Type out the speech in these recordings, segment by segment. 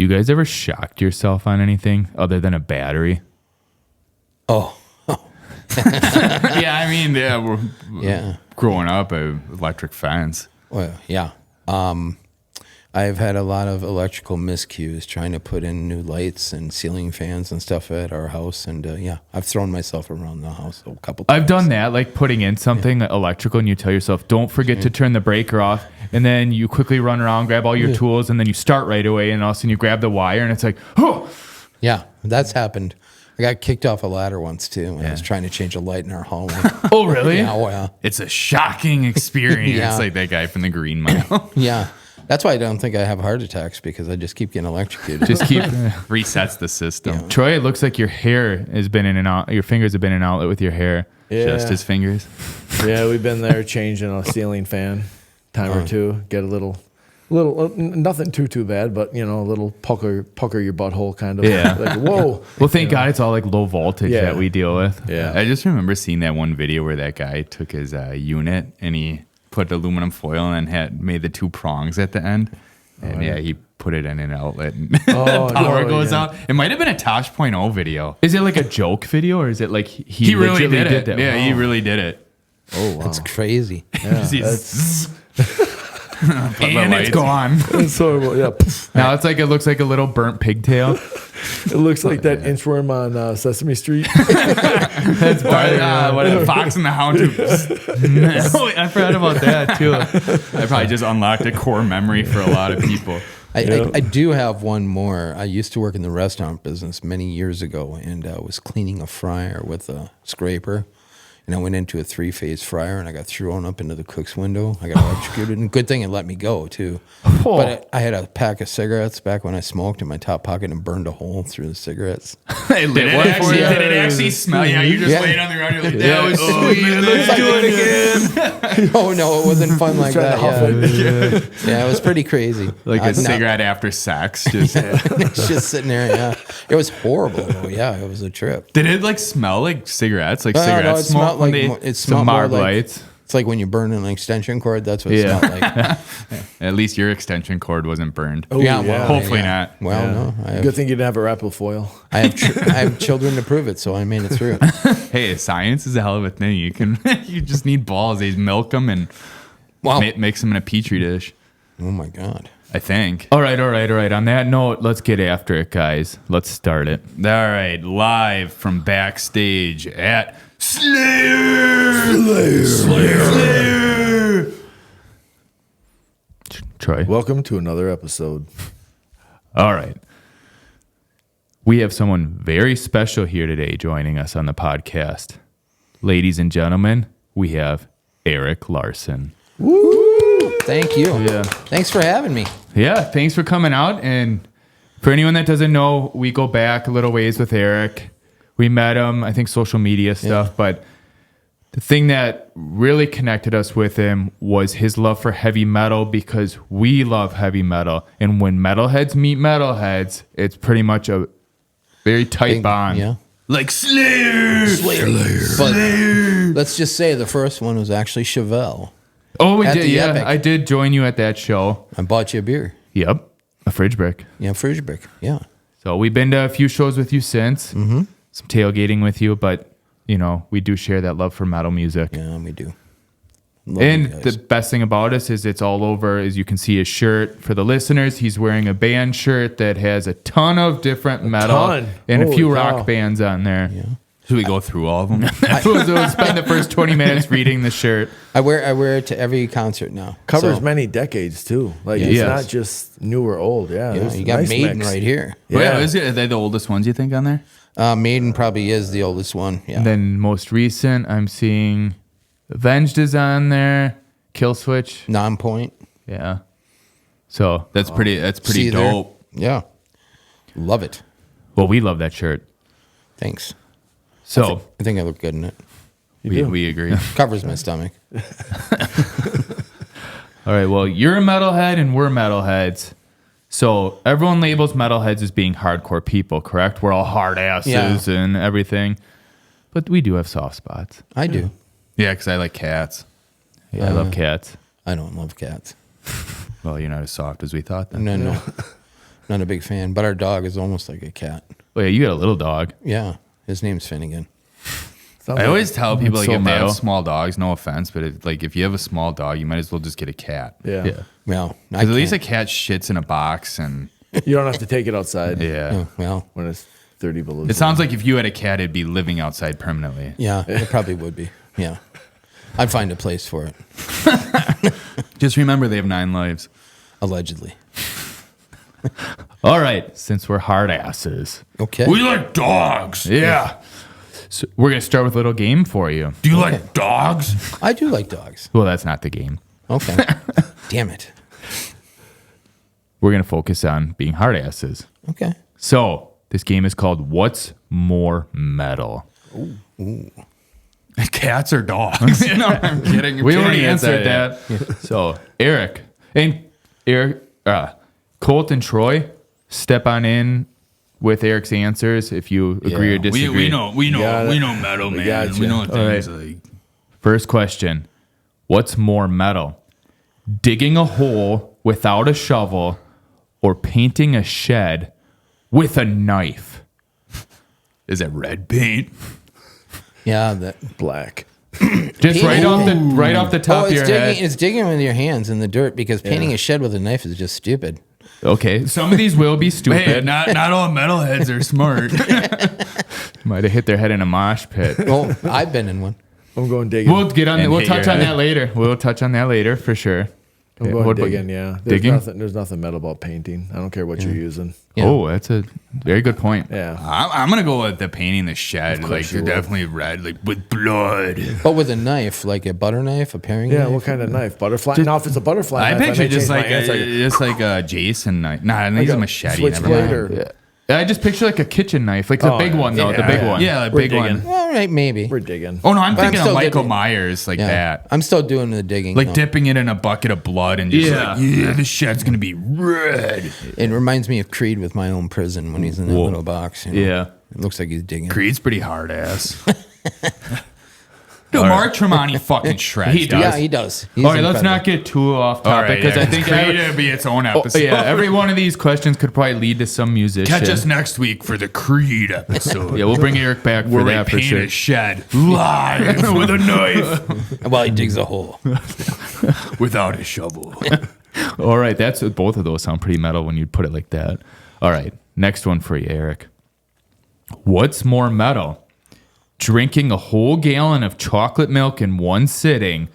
You guys ever shocked yourself on anything other than a battery? Oh. Yeah, I mean, we're growing up, electric fence. Well, yeah. I've had a lot of electrical miscues trying to put in new lights and ceiling fans and stuff at our house. And I've thrown myself around the house a couple times. I've done that, like putting in something electrical, and you tell yourself, don't forget to turn the breaker off. And then you quickly run around, grab all your tools, and then you start right away. And all of a sudden you grab the wire, and it's like, oh. Yeah, that's happened. I got kicked off a ladder once, too, when I was trying to change a light in our hallway. Oh, really? Yeah, well. It's a shocking experience. Yeah. Like that guy from the Green Mile. Yeah. That's why I don't think I have heart attacks, because I just keep getting electrocuted. Just keep resets the system. Yeah. Troy, it looks like your hair has been in and out. Your fingers have been in and out with your hair. Yeah. Just his fingers. Yeah, we've been there changing a ceiling fan time or two. Get a little, nothing too bad, but a little pucker your butthole kind of. Yeah. Like, whoa. Well, thank God it's all like low voltage that we deal with. Yeah. I just remember seeing that one video where that guy took his unit and he put aluminum foil and had made the 2 prongs at the end. And he put it in an outlet and power goes out. It might have been a Tosh .0 video. Is it like a joke video, or is it like he really did it? Yeah, he really did it. Oh, wow. That's crazy. Yeah, and it's gone. It's horrible. Yeah. Now it looks like a little burnt pigtail. It looks like that inchworm on Sesame Street. That's what Fox and the Hound. I forgot about that too. I probably just unlocked a core memory for a lot of people. I do have one more. I used to work in the restaurant business many years ago, and I was cleaning a fryer with a scraper. And I went into a 3-phase fryer, and I got thrown up into the cook's window. I got electrocuted, and good thing it let me go, too. Oh. But I had a pack of cigarettes back when I smoked in my top pocket and burned a hole through the cigarettes. Did it actually smell? Yeah, you just laid on the ground. You're like, that was sweet. Let's do it again. No, it wasn't fun like that. Yeah, it was pretty crazy. Like a cigarette after sex. Just it's just sitting there, yeah. It was horrible, though. Yeah, it was a trip. Did it smell like cigarettes? Like cigarette smoke? It smelled more like lights. It's like when you burn an extension cord. That's what it smelled like. At least your extension cord wasn't burned. Oh, yeah. Hopefully not. Well, no. Good thing you didn't have a wrap of foil. I have children to prove it, so I made it through. Hey, science is a hell of a thing. You just need balls. They milk them and mix them in a petri dish. Oh my God. I think. All right. On that note, let's get after it, guys. Let's start it. All right, live from backstage at Slayer. Troy. Welcome to another episode. All right. We have someone very special here today joining us on the podcast. Ladies and gentlemen, we have Eric Larson. Woo! Thank you. Yeah. Thanks for having me. Yeah, thanks for coming out. And for anyone that doesn't know, we go back a little ways with Eric. We met him, I think, social media stuff. But the thing that really connected us with him was his love for heavy metal, because we love heavy metal. And when metalheads meet metalheads, it's pretty much a very tight bond. Yeah. Like Slayer. But let's just say the first one was actually Chevelle. Oh, we At did. the Yeah, Epic. I did join you at that show. I bought you a beer. Yep. A fridge brick. Yeah, fridge brick. Yeah. So we've been to a few shows with you since. Mm-hmm. Some tailgating with you, but we do share that love for metal music. Yeah, we do. Love and you the guys. best thing about us is it's all over. As you can see his shirt. For the listeners, he's wearing a band shirt that has a ton of different metal and a Holy few cow. rock bands on there. Yeah. Should we go through all of them? We'll spend the first 20 minutes reading the shirt. I wear it to every concert now. Covers So, many decades, too. Like, it's Yes. not just new or old. Yeah, yeah, there's you a got nice Maiden mix. right here. Yeah. Are they the oldest ones you think on there? Maiden probably is the oldest one. Yeah. And then most recent, I'm seeing Avenged is on there. Killswitch. Non-point. Yeah. So that's pretty See there? dope. Yeah. Love it. Well, we love that shirt. Thanks. So I think I look good in it. we agree. Covers my stomach. All right. Well, you're a metalhead and we're metalheads. So everyone labels metalheads as being hardcore people, correct? We're all hard asses and everything. But we do have soft spots. I do. Yeah, because I like cats. Yeah, I love cats. I don't love cats. Well, you're not as soft as we thought then. No. Not a big fan. But our dog is almost like a cat. Oh, yeah, you got a little dog. Yeah. His name's Finnegan. I always tell people like so if they metal. have small dogs, no offense, but if you have a small dog, you might as well just get a cat. Yeah. Yeah. Well, Because at least a cat shits in a box, and You don't have to take it outside yeah. well, when it's 30 below. It sounds like if you had a cat, it'd be living outside permanently. yeah, it probably would be. Yeah. I'd find a place for it, Just remember, they have 9 lives. allegedly. All right, since we're hard asses. Okay. We like dogs. Yeah. So we're going to start with a little game for you. Do you like dogs? I do like dogs. Well, that's not the game. Okay. Damn it. We're going to focus on being hard asses. Okay. So this game is called What's More Metal? Cats or dogs? No, I'm kidding. We already answered that. So Eric, Colt and Troy, step on in with Eric's answers if you agree or Yeah. disagree. We know got it. metal, We man. got We you. know what All things right. like. First question. What's more metal? Digging a hole without a shovel or painting a shed with a knife? Is it red paint? Yeah, that. black. Just right off the top Oh, of your it's head. digging, it's digging with your hands in the dirt because painting a shed with a knife is just stupid. Okay, some of these will be Hey, stupid. not all metalheads are smart. Might have hit their head in a mosh pit. Well, I've been in one. I'm going digging. We'll get on. And We'll hit touch your on head. that later. We'll touch on that later for sure. I'm Yeah, going what about digging, you? yeah. Digging? There's nothing metal about painting. I don't care what you're using. Yeah. Oh, that's a very good point. Yeah. I'm gonna go with the painting the shed. course Like you they're will. definitely red, like with blood. But with a knife, like a butter knife, a paring Yeah, knife. what kind of knife? Butterfly? Now, if it's a butterfly I knife, picture may just change like my answer. just like a Jason knife. Nah, he's a machete. Switchblade Never mind. or I just picture like a kitchen knife, like the Oh, big yeah. one though, the Yeah, big yeah. one. Yeah, a We're big digging. one. All right, maybe. we're digging. Oh no, I'm But I'm thinking of still Michael digging. Myers like Yeah. that. I'm still doing the digging. Like no. dipping it in a bucket of blood and just Yeah. like, yeah, this shed's gonna be red. It reminds me of Creed with my own prison when he's in that Whoa. little box. You know? Yeah. It looks like he's digging. Creed's pretty hard ass. Dude, Mark Tremonti fucking shreds. He does. Yeah, he does. He's All right, let's incredible. not get too off All topic right, because I yeah, think Creed would be its own episode. yeah, every one of these questions could probably lead to some musician. Catch us next week for the Creed episode. Yeah, we'll bring Eric back for Where we that for paint sure. a shed live with a knife While he digs a hole. without a shovel. All right, that's both of those sound pretty metal when you put it like that. All right, next one for you, Eric. What's more metal? Drinking a whole gallon of chocolate milk in one sitting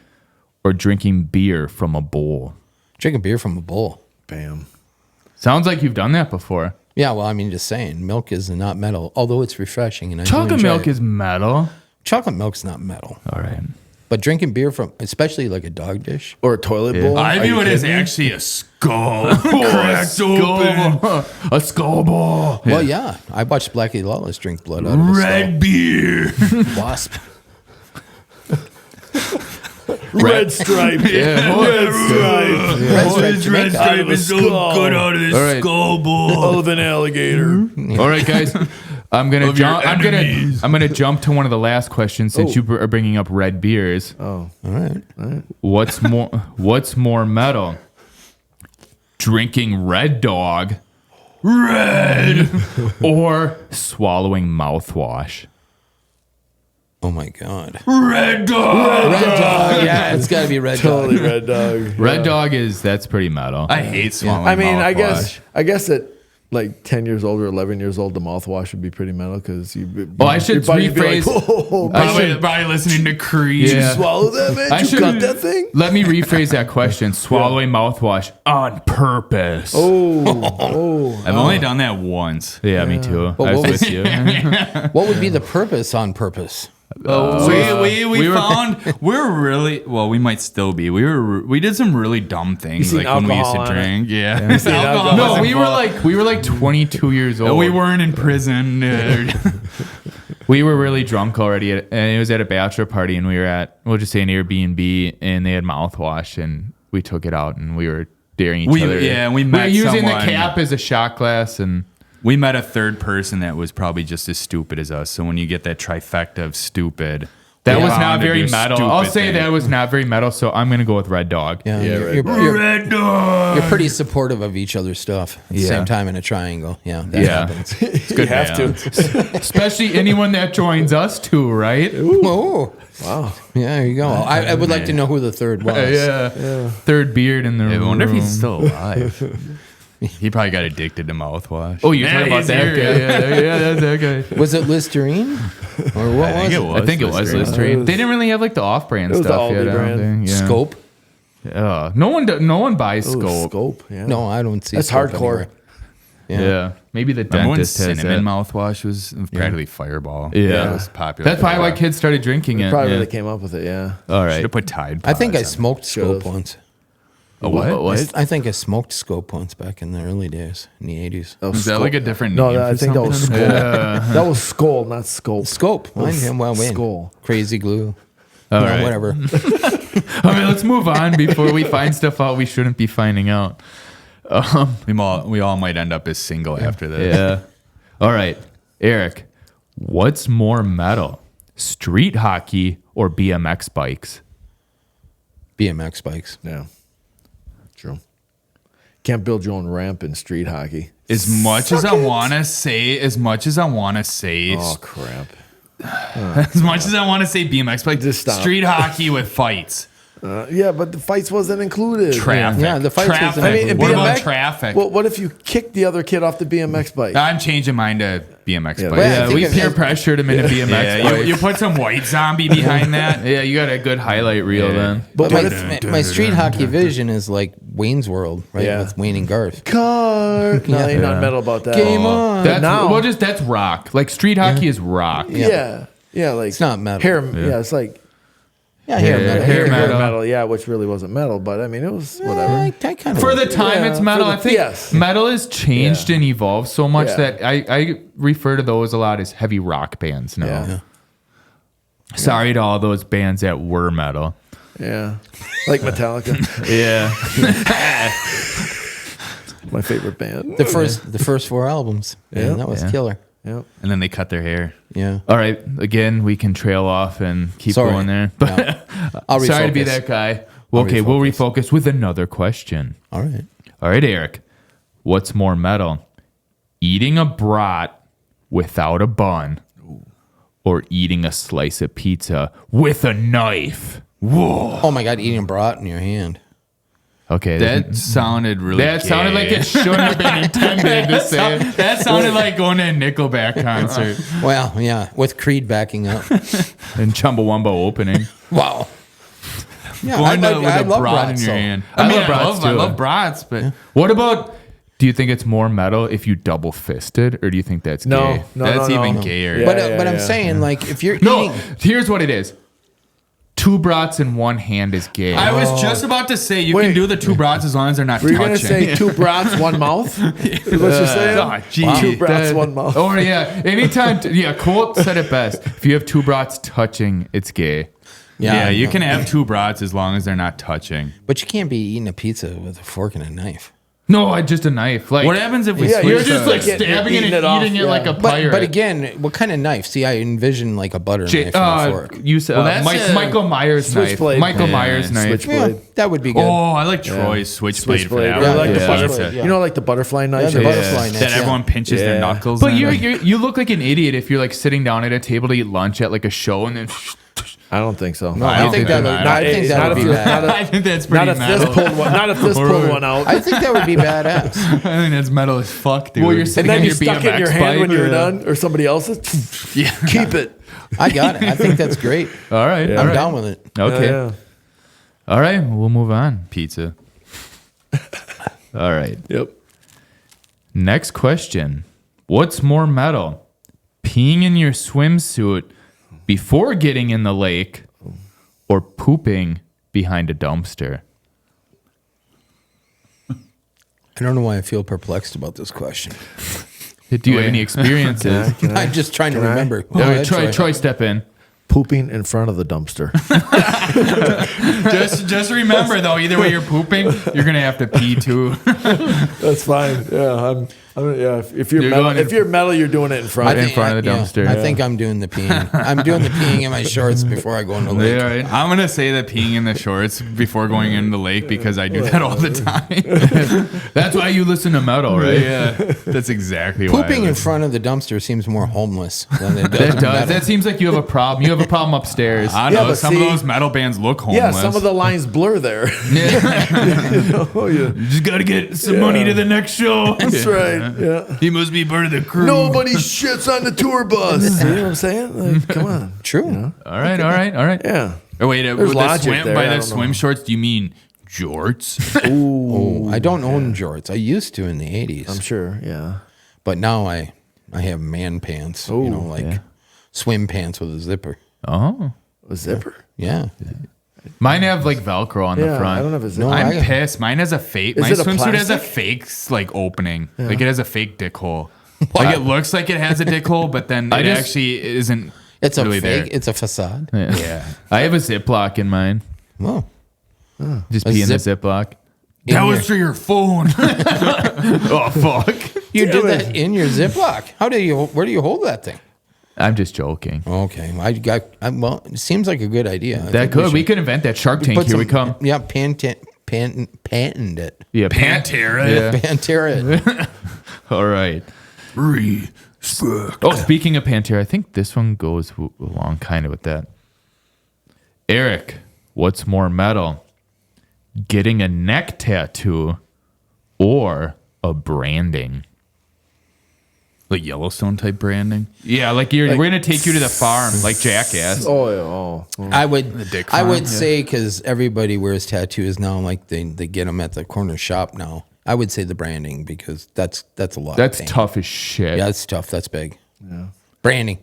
or drinking beer from a bowl? Drinking beer from a bowl. Bam. Sounds like you've done that before. Yeah, well, I mean, just saying, milk is not metal, although it's refreshing. And I do Chocolate enjoy milk it. is metal. Chocolate milk's not metal, All right. but drinking beer from, especially like a dog dish. Or a toilet bowl. I Are view you it as kidding me? actually a skull cracked open. A skull ball. Well, yeah, I watched Blackie Lawless drink blood out of his Red beer. wasp. Red stripe. Yeah. Red stripe. Red stripe This Jamaica. red stripe of a is so skull. good out of this All right. skull ball. Of an alligator. All right, guys. I'm gonna Of your jump. enemies. I'm gonna jump to one of the last questions since you are bringing up red beers. Oh. All right. What's more metal? Drinking Red Dog Red. or swallowing mouthwash? Oh my God. Red dog. Red dog. Yeah, it's got to be red Totally dog. red dog. Red Dog that's pretty metal. I hate swallowing I mean, I mouthwash. guess at like 10 years old or 11 years old, the mouthwash would be pretty metal because you. Oh, I should your buddy'd be rephrase- oh, I Probably, should- probably listening to Creed. Yeah. swallow that, man? I You should- got that thing? Let me rephrase that question. Swallowing mouthwash on purpose. Oh. I've only done that once. Yeah, me too. But I was what with was- you. What would be the purpose on purpose? We found we're really well. We might still be. We did some really dumb things seen like when we used to alcohol on it? drink. Yeah, alcohol. No, was we were like 22 years old. We weren't in prison. We were really drunk already, and it was at a bachelor party, and we were at, we'll just say an Airbnb, and they had mouthwash, and we took it out, and we were daring each other. we were met using someone. the cap as a shot glass, and We met a third person that was probably just as stupid as us. So when you get that trifecta of stupid, That was Bound not to very do metal. stupid I'll say things. that was not very metal, so I'm going to go with Red Dog. Yeah, Red you're pretty supportive of each other's stuff at the Yeah. same time in a triangle. Yeah, that Yeah. happens. It's good You have to. Especially anyone that joins us too, right? Oh, Wow. yeah, there you go. I would like to know who the third was. Yeah. Third beard in the I room. wonder if he's still alive. He probably got addicted to mouthwash. Oh, you're Yeah, talking about he's that here, guy. Yeah, that's that guy. Was it Listerine? Or what I was think it? it was. I think it was Listerine. Listerine. They didn't really have like the off-brand It was the stuff yet. Aldi I don't brand. think. Yeah. Scope? No one buys Ooh, Scope. Scope. Yeah. No, I don't see That's Scope hardcore. anywhere. Yeah. Maybe the Remember when dentist has cinnamon that. mouthwash was practically Fireball? Yeah. That was popular. That's probably why kids started drinking it. Probably yeah. where they came up with it. Yeah. All Should right. have put Tide I think I Pods on smoked Should've. Scope once. A what? I think I smoked Scope once back in the early days, in the 80s. That it. was Is that Skull. like a different No, name I for think that was something? Skull. That was Skull, not Scope. Scope. Well, win. Skull. Crazy glue. All No, right. whatever. All right, let's move on before we find stuff out we shouldn't be finding out. We all might end up as single after this. Yeah. All right, Eric, what's more metal, street hockey or BMX bikes? BMX bikes. Yeah. True. Can't build your own ramp in street hockey. As much as I want to say, Oh, crap. as much as I want to say BMX, like Just stop. street hockey with fights, Yeah, but the fights wasn't included. traffic. Yeah, the fights traffic. wasn't included. What about BMX traffic? Well, what if you kicked the other kid off the BMX bike? I'm changing mine to BMX Yeah, bike. well, I Yeah, think we it- peer pressured him into BMX Yeah, bikes. you put some white zombie behind that. Yeah, you got a good highlight reel then. But my, what if my street hockey vision is like Wayne's World, right? Yeah. With Wayne and Garth. car? No, ain't Yeah. not metal about that. Game on. That's now- well, just that's rock. Like street hockey is rock. Yeah. Yeah, like It's not metal. Hair, yeah. It's like Yeah, hair Yeah, metal. hair hair metal. metal. Yeah, which really wasn't metal, but I mean, it was whatever. I kind of For the time Yeah, it's metal, for I the- think yes. metal has changed Yeah. and evolved so much Yeah. that I refer to those a lot as heavy rock bands now. Yeah. Sorry to all those bands that were metal. Yeah, like Metallica, Yeah. my favorite band. the first 4 albums. Yeah, Yeah. that was Yeah. killer. Yep. And then they cut their hair. Yeah. All right. Again, we can trail off and keep Sorry. going there. But Yeah. I'll sorry to be refocus. that guy. Well, okay, we'll refocus with another question. All right. All right, Eric. What's more metal? Eating a brat without a bun or eating a slice of pizza with a knife? Whoa. Oh my God, eating brat in your hand. Okay. That sounded really. that sounded like gay. it shouldn't have been intended to say. That sounded like going to a Nickelback concert. Well, yeah, with Creed backing up. And Chumbawamba opening. Wow. Yeah, Going to, with I a love brat brats, in your so- hand. I I mean, love brats I too. love brats, but What about, do you think it's more metal if you double fisted or do you think that's No, gay? no, that's no, even no. gayer. Yeah. But I'm saying, like, if you're No, eating, here's what it is. 2 brats in one hand is gay. I was just about to say you Wait. can do the 2 brats as long as they're not Were you touching. gonna say 2 brats, 1 mouth? Is what you're saying? Ah, gee, 2 brats, that- 1 mouth. Oh yeah, anytime. Colt said it best. If you have 2 brats touching, it's gay. yeah, you can have 2 brats as long as they're not touching. but you can't be eating a pizza with a fork and a knife. No, just a knife. Like What happens if we Yeah, switch You're just the- like Getting it- stabbing it eating and it off, eating it yeah. like a But pirate. again, what kind of knife? See, I envision like a butter knife and a fork. You said Well, that's Michael Myers knife. Switchblade. Michael Yeah, Myers knife. Switchblade. Yeah, that would be good. Oh, I like Troy's switchblade for Switchblade. that. Or one. like the Yeah. butterfly. Yeah. You know, like the butterfly knife. the Yeah. butterfly knife. That yeah. everyone pinches their Yeah. knuckles. But in. you look like an idiot if you're like sitting down at a table to eat lunch at like a show and then. I don't think so. No, I I don't think think that that- would. I think that not would if be you- bad. not I think that's pretty Not if metal. this pulled one. Not if this pulled one out. I think that would be badass. I think that's metal as fuck, dude. Well, you're And sitting then on you your stuck it in your BMX hand when bike. you were done, or somebody else's. Yeah. Keep it. I got it. I think that's great. All right. Yeah. all I'm right. down with it. Okay. Yeah. All right. We'll move on. Pizza. All right. Yep. Next question. What's more metal? Peeing in your swimsuit before getting in the lake or pooping behind a dumpster? I don't know why I feel perplexed about this question. Do you have any experiences? I'm just trying to Can I? remember. All Go right, ahead, Troy, step in. Pooping in front of the dumpster. Just remember though, either way you're pooping, you're gonna have to pee too. That's fine. Yeah, Yeah, if you're metal, going if you're metal, you're doing it in front. in front of the dumpster. I think I'm doing the peeing. I'm doing the peeing in my shorts before I go in the lake. Yeah, right. I'm gonna say the peeing in the shorts before going into the lake because I do that all the time. That's why you listen to metal, right? Yeah, that's exactly why. Pooping in front of the dumpster seems more homeless than it does. That metal. does. That seems like you have a problem. You have a problem upstairs. I Yeah, know but some see- of those metal bands look homeless. Yeah, some of the lines blur there. You just got to get some money to the next show. That's right. Yeah. He must be part of the crew. Nobody shits on the tour bus. You know what I'm saying? Like, come on. True. All right. Yeah. Oh, wait, There's with the logic swim, there, by I the don't swim know. shorts, do you mean jorts? Oh, I don't own jorts. I used to in the 80s. I'm sure. Yeah. But now I have man pants. Oh, like swim pants with a zipper. Oh. A zipper? Yeah. Mine have like Velcro on the Yeah. front. I don't have a zipper. No, I'm I- pissed. Mine has a fake. Is My it a swimsuit has a plastic? fake like opening. Like it has a fake dick hole. Like it looks like it has a dick hole, but then I it just- actually isn't. It's a really fake. there. It's a facade. Yeah. I have a Ziploc in mine. Whoa. Just A pee in the zip- Ziploc. That In was your- for your phone. Oh, fuck. You did that in your Ziploc. Where do you hold that thing? I'm just joking. Okay. Well, it seems like a good idea. I think We should could invent that Shark Tank. put Here we some- come. Yeah, patent it. Yeah. Pantera. Yeah. Pantera it. All right. Oh, speaking of Pantera, I think this one goes along kind of with that. Eric, what's more metal? Getting a neck tattoo or a branding? Like Yellowstone type branding. Yeah, like we're gonna take you to the farm, like Jackass. Oh, yeah. Oh. I would dick I farm, would yeah. say because everybody wears tattoos now, like they get them at the corner shop now. I would say the branding because that's a lot. That's of pain. tough as shit. Yeah, that's tough. That's big. Yeah. Branding.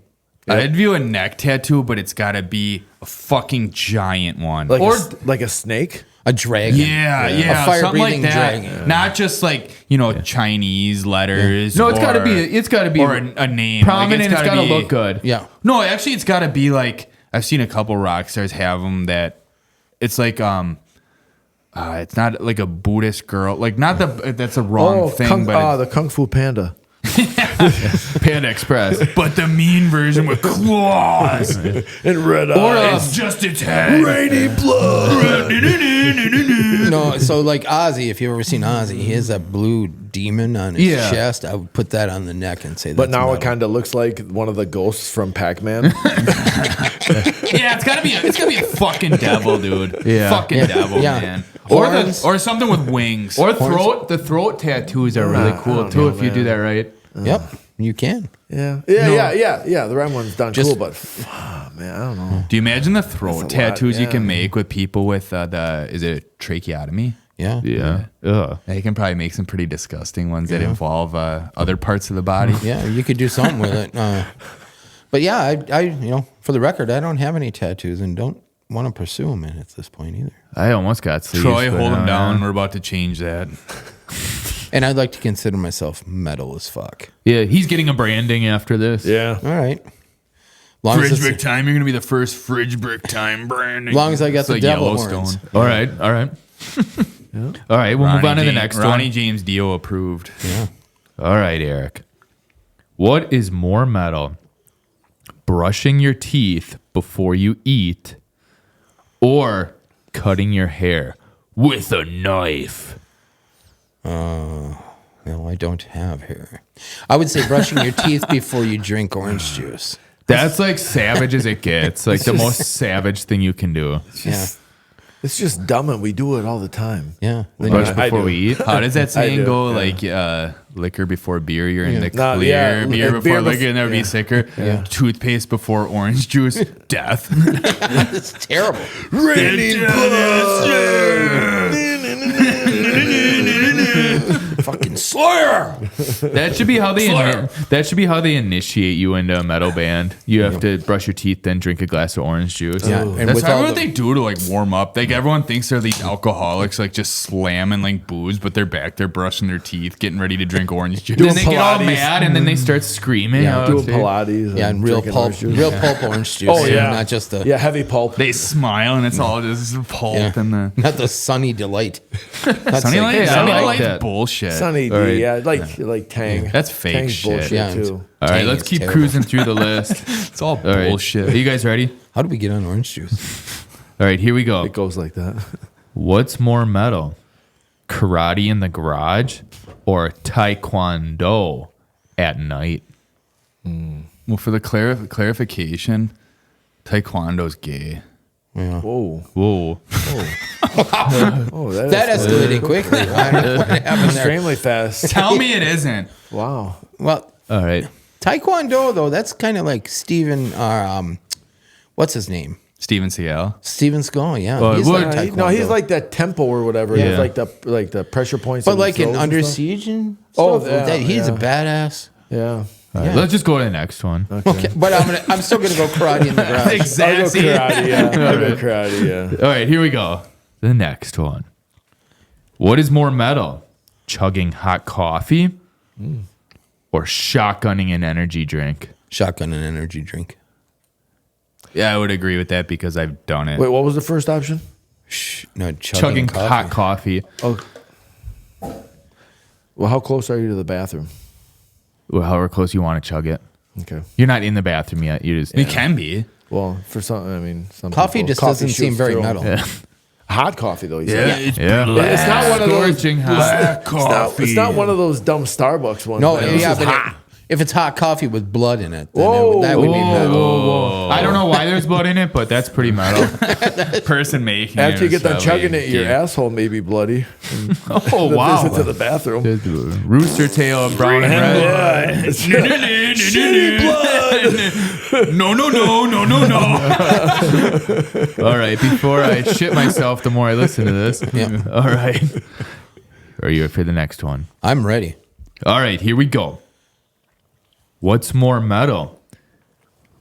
I'd view a neck tattoo, but it's got to be a fucking giant one. Like, Or- like a snake? A dragon. yeah, A fire something like breathing that. dragon. Not just like Chinese letters. No, it's gotta or- be. It's gotta be or a name. prominent. Like, It's gotta be- look good. Yeah. No, actually, it's got to be like I've seen a couple rock stars have them that it's like it's not like a Buddhist girl. Like not that's a wrong thing, but the Kung Fu Panda. Panda Express. but the mean version with claws. And red Or It's just its head. rainy blood. No, so like Ozzy, if you've ever seen Ozzy, he has that blue demon on his Yeah. chest. I would put that on the neck and say But that's now it metal. kind of looks like one of the ghosts from Pac-Man. Yeah, it's gotta be a fucking devil, dude. Yeah. Fucking Yeah. devil, Yeah. man. Horns. Or something with wings. Or throat. The throat tattoos are really cool don't too know, if you do man. that right. Yep, you can. Yeah. The red one's done Just- cool, but man, I don't know. Do you imagine the throat That's a lot, tattoos you yeah. can make with people with is it tracheotomy? Yeah. Yeah. Ugh. They can probably make some pretty disgusting ones that involve other parts of the body. Yeah, you could do something with it. But yeah, I for the record, I don't have any tattoos and don't want to pursue them at this point either. I almost got sleeves. Troy, but hold no, him down. no. We're about to change that. And I'd like to consider myself metal as fuck. Yeah, he's getting a branding after this. Yeah. All right. Long as, Fridge it's- brick time. You're gonna be the first fridge brick time branding. long as I got It's the like devil Yellowstone. horns. All right. All right, we'll move on to the next Ronnie one. James Dio approved. Yeah. All right, Eric. What is more metal? Brushing your teeth before you eat or cutting your hair with a knife? No, I don't have hair. I would say brushing your teeth before you drink orange juice. That's like savage as it gets. Like the most savage thing you can do. Yeah. It's just dumb, and we do it all the time. Yeah. Then Brush I before do. we eat. How does that saying do, go? yeah. Like liquor before beer, you're in the No, clear. yeah, Beer before beer liquor, bef- and never be sicker. Yeah. Toothpaste before orange juice, death. it's terrible. Raining Fucking Slayer. That should be how they initiate you into a metal band. You have to brush your teeth, then drink a glass of orange juice. Yeah. And That's with probably all what the, they do to like warm up. Like everyone thinks they're these alcoholics, like just slamming like booze, but they're back there brushing their teeth, getting ready to drink orange juice. Then they get all Pilates. mad and then they start screaming. Yeah, out, doing see? Pilates. yeah, and real drinking pulp, orange juice. real pulp orange juice. Oh yeah, not just the heavy pulp. They smile and it's all just pulp yeah, and the not the sunny delight. That's Sunny like- Light. Hey, I Sunny like Light's that. bullshit. Sunny NAD. All right. Yeah, like Tang. That's fake Tang's shit. bullshit Yeah, too. All right, Dang, let's it's keep terrible. cruising through the list. It's all All right. bullshit. Are you guys ready? How do we get on orange juice? All right, here we go. It goes like that. What's more metal? Karate in the garage or taekwondo at night? Well, for the clarification, taekwondo's gay. Yeah. Whoa. Whoa. Oh, That escalated quickly. I don't know what happened there. extremely fast. Tell me it isn't. Wow. Well, All right. Taekwondo, though, that's kind of like Steven, what's his name? Steven Seagal. Steven Skull, yeah. Well, he's what- like No, he's Taekwondo. like that tempo or whatever. Yeah. He's like the pressure points. But that he like in throws and Under stuff. Siege and Oh, stuff, yeah, he's a yeah. badass. Yeah. All right, Yeah. let's just go to the next one. Okay, but I'm still gonna go karate in the garage. I'll go Exactly. karate. Yeah. I'll go karate. Yeah. All right, here we go. The next one. What is more metal? Chugging hot coffee or shotgunning an energy drink? Shotgun and energy drink. Yeah, I would agree with that because I've done it. Wait, what was the first option? No, Chugging hot coffee. Oh. Well, how close are you to the bathroom? Well, however close you want to chug it. Okay. You're not in the bathroom yet. You just It can be. Well, for some, I mean, some Coffee people, just doesn't seem shoots very through 'em. metal. Yeah. Hot coffee though. You said. it's Yeah. It's not one of those. Scorching hot. It's not one of those dumb Starbucks ones. No, man. This yeah, is but hot. if it's hot coffee with blood in it, then Whoa, that would be metal. Whoa. I don't know why there's blood in it, but that's pretty metal. person making After you it get done is chugging probably it, your gay. asshole may be bloody. Oh, The wow. visit to the bathroom. Rooster tail, brown and red. Shitty blood. No. All right, before I shit myself, the more I listen to this. Yeah. All right. Are you ready for the next one? I'm ready. All right, here we go. What's more metal?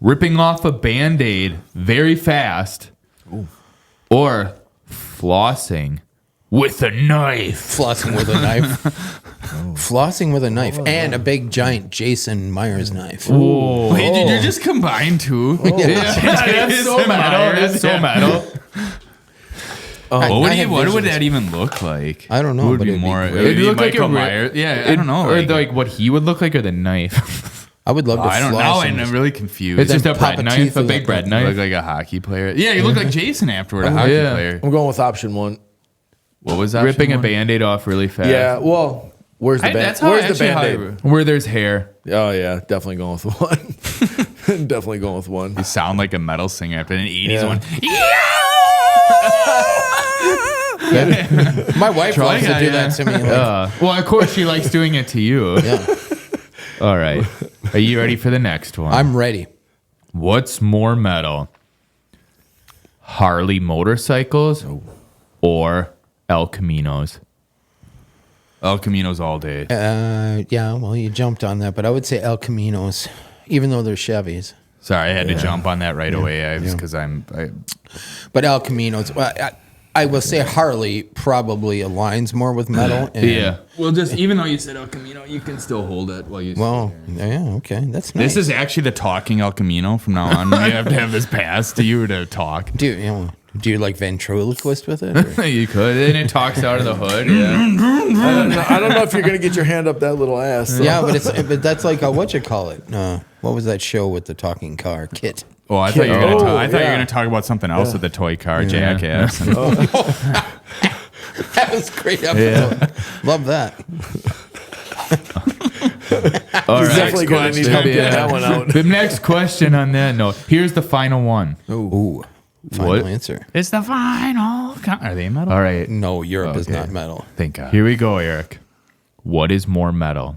Ripping off a Band-Aid very fast or flossing with a knife? Flossing with a knife. Flossing with a knife and a big giant Jason Myers knife. Whoa. Wait, did you just combine two? That's so metal. That's so metal. What would that even look like? I don't know, Who would but be it'd be more? great. It would It'd be look like Michael a ri- Myers. Yeah, I don't know. Or Like, like what he would look like or the knife? I would love to I don't know. floss And and I'm really confused. It's just a pop bread a knife, tooth a in big it. bread You knife. look like a hockey player. Yeah, you look like Jason afterward, a hockey Yeah. player. I'm going with option one. What was that? Ripping a Band-Aid off really fast. Yeah. Well, where's the band? That's how Where's the actually band-aid? Where there's hair. Oh yeah, definitely going with one. Definitely going with one. You sound like a metal singer after an 80s Yeah. one. my wife Troy loves to guy, do yeah. that to me. Like, Well, of course she likes doing it to you. yeah, All right. Are you ready for the next one? I'm ready. What's more metal? Harley motorcycles or El Caminos? El Camino's all day. Yeah, well, you jumped on that, but I would say El Caminos, even though they're Chevys. Sorry, I had to jump on that right away because I But El Caminos, well, I will say Harley probably aligns more with metal. And, Yeah. Well, just even though you said El Camino, you can still hold it while you. Well, yeah, okay, that's nice. This is actually the talking El Camino from now on. You have to have this passed to you to talk. Do you like ventriloquist with it? or- You could. And it talks out of the hood. Yeah. I don't know if you're gonna get your hand up that little ass. So. Yeah, but that's like a what you call it? What was that show with the talking car? Kit. Oh, I thought you were gonna. Oh, I thought you were yeah. gonna talk about something else with the toy car, jackass. That was a great episode. Love that. All He's right. definitely gonna need help getting that one out. The next question on that note. Here's the final one. Ooh, final What? answer. It's the final. Are they metal? All right. No, Europe is Okay. not metal. Thank God. Here we go, Eric. What is more metal?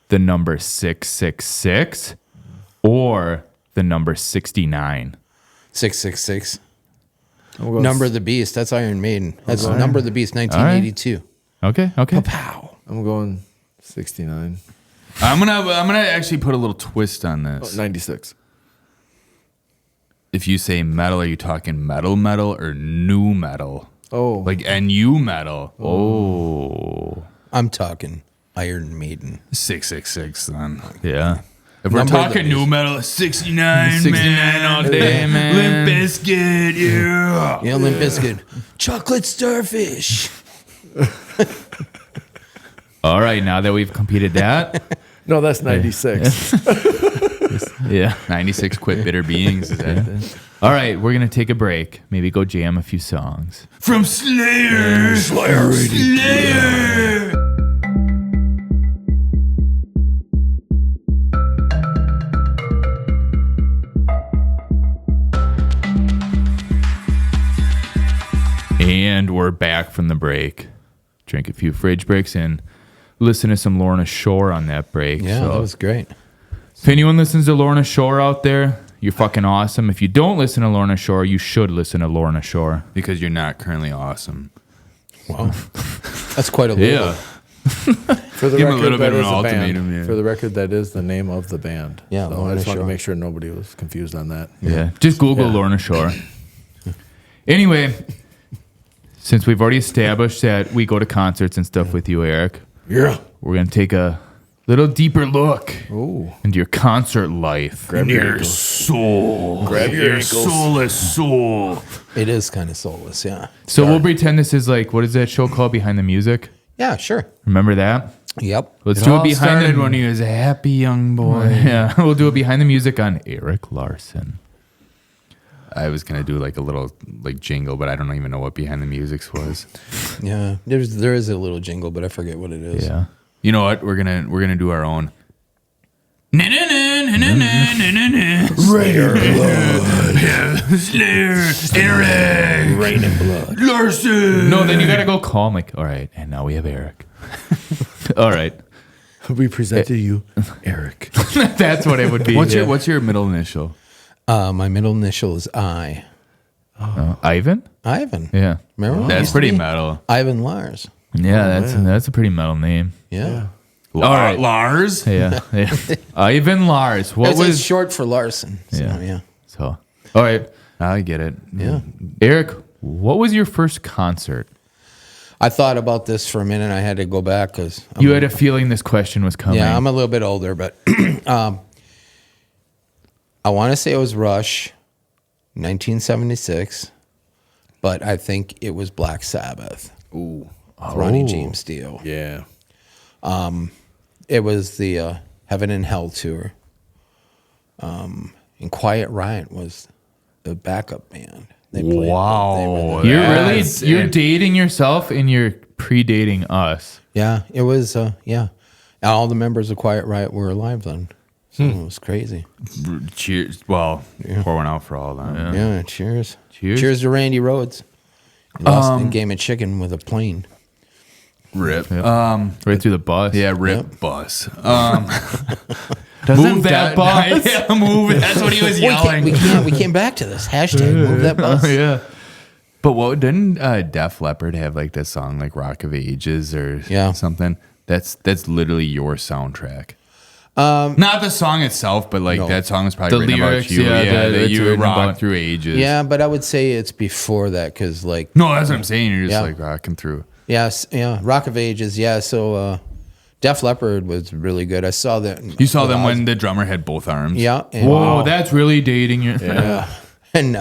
The number 666 or the number 69? 666. I'm Number of the Beast. That's Iron Maiden. That's Number of the Beast, 1982. Okay. Okay. Pow. I'm going 69. I'm gonna actually put a little twist on this. 96. If you say metal, are you talking metal or new metal? Oh, Like NU metal? Oh. I'm talking Iron Maiden. 666 then. Yeah. If we're Number of the talking new Beast. metal, 69, 69 man. all day, man. Limp Bizkit, yeah. Yeah, Limp Bizkit. Chocolate Starfish. All right, now that we've completed that, No, that's 96. yeah. 96 quit bitter beings. Is that it? All right, we're gonna take a break. Maybe go jam a few songs. From Slayer. Slayer. And we're back from the break. Drink a few fridge breaks and listen to some Lorna Shore on that break. Yeah, So that was great. if anyone listens to Lorna Shore out there, you're fucking awesome. If you don't listen to Lorna Shore, you should listen to Lorna Shore. Because you're not currently awesome. Wow. That's quite a label. Yeah. For the Give him a record, little bit that of is an a band. ultimatum, yeah. For the record, that is the name of the band. Yeah, So I Lorna just wanted to Shore. make sure nobody was confused on that. Yeah. Just Google Lorna Shore. Anyway, since we've already established that we go to concerts and stuff with you, Eric, Yeah. we're going to take a little deeper look Ooh. into your concert life. Grab your ankles. Soul. Grab your ankles. Soulless soul. It is kind of soulless, yeah. So we'll pretend this is like, what is that show called, Behind the Music? Yeah, sure. Remember that? Yep. Let's It do all it behind started the when he was a happy young boy. Yeah, we'll do it behind the music on Eric Larson. I was gonna do like a little like jingle, but I don't even know what behind the music was. Yeah. There is a little jingle, but I forget what it is. Yeah. You know what? We're gonna do our own. Slayer, Eric, Rain and Blood. Larson. No, then you gotta go calm. Like, all right, and now we have Eric. All right, We present to you, Eric. that's what it would be. What's your middle initial? My middle initial is I. Ivan? Ivan. Yeah, Remember? That's pretty metal. Ivan Lars. yeah. That's a pretty metal name. Yeah. All right. Lars. Yeah, yeah. Ivan Lars. What It's was short for Larson. So, Yeah. yeah. so? All right, I get it. Yeah. Eric. What was your first concert? I thought about this for a minute. I had to go back because You had a feeling this question was coming. yeah, I'm a little bit older, but I want to say it was Rush, 1976, but I think it was Black Sabbath. Ooh. Ronnie James Dio. Yeah. It was the Heaven and Hell tour. And Quiet Riot was the backup band. They played. Wow. They You're That's really you're it. dating yourself and you're predating us. Yeah, it was. Yeah, all the members of Quiet Riot were alive then. So it was crazy. Cheers. Well, pour one out for all of them. Yeah, cheers. Cheers. Cheers to Randy Rhoads. He lost in Game of Chicken with a plane. Rip. Right through the bus. Yeah, rip bus. Move that bus. Yeah, move it. That's what he was yelling. We came back to this. Hashtag move that bus. Yeah. But what didn't Def Leppard have like this song like Rock of Ages or something? That's literally your soundtrack. Not the song itself, but like that song is probably The written lyrics, about you. yeah, Yeah, that it's you written rock about- through ages. Yeah, but I would say it's before that because like No, that's what I'm saying. You're just Yeah. like rocking through. yes, yeah, Rock of Ages. Yeah, so Def Leppard was really good. I saw that. You saw them Ozzy. when the drummer had both arms. Yeah. And, Whoa, that's really dating you. and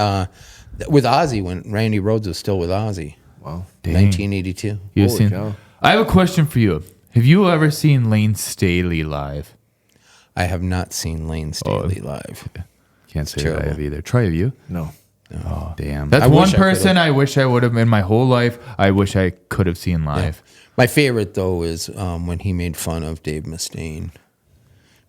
with Ozzy when Randy Rhoads was still with Ozzy. Wow. 1982. You've Holy seen. cow. I have a question for you. Have you ever seen Lane Staley live? I have not seen Lane Staley live. Can't say Terrible. that I have either. Troy, have you? No. Oh, damn. That's I one wish I person could've. I wish I would have in my whole life. I wish I could have seen live. My favorite though is when he made fun of Dave Mustaine.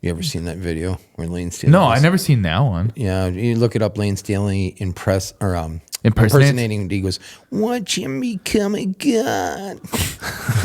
You ever seen that video where Lane Staley? No, I never seen that one. Yeah, you look it up. Lane Staley Impersonates? impersonating. He goes, "Watch him become a god."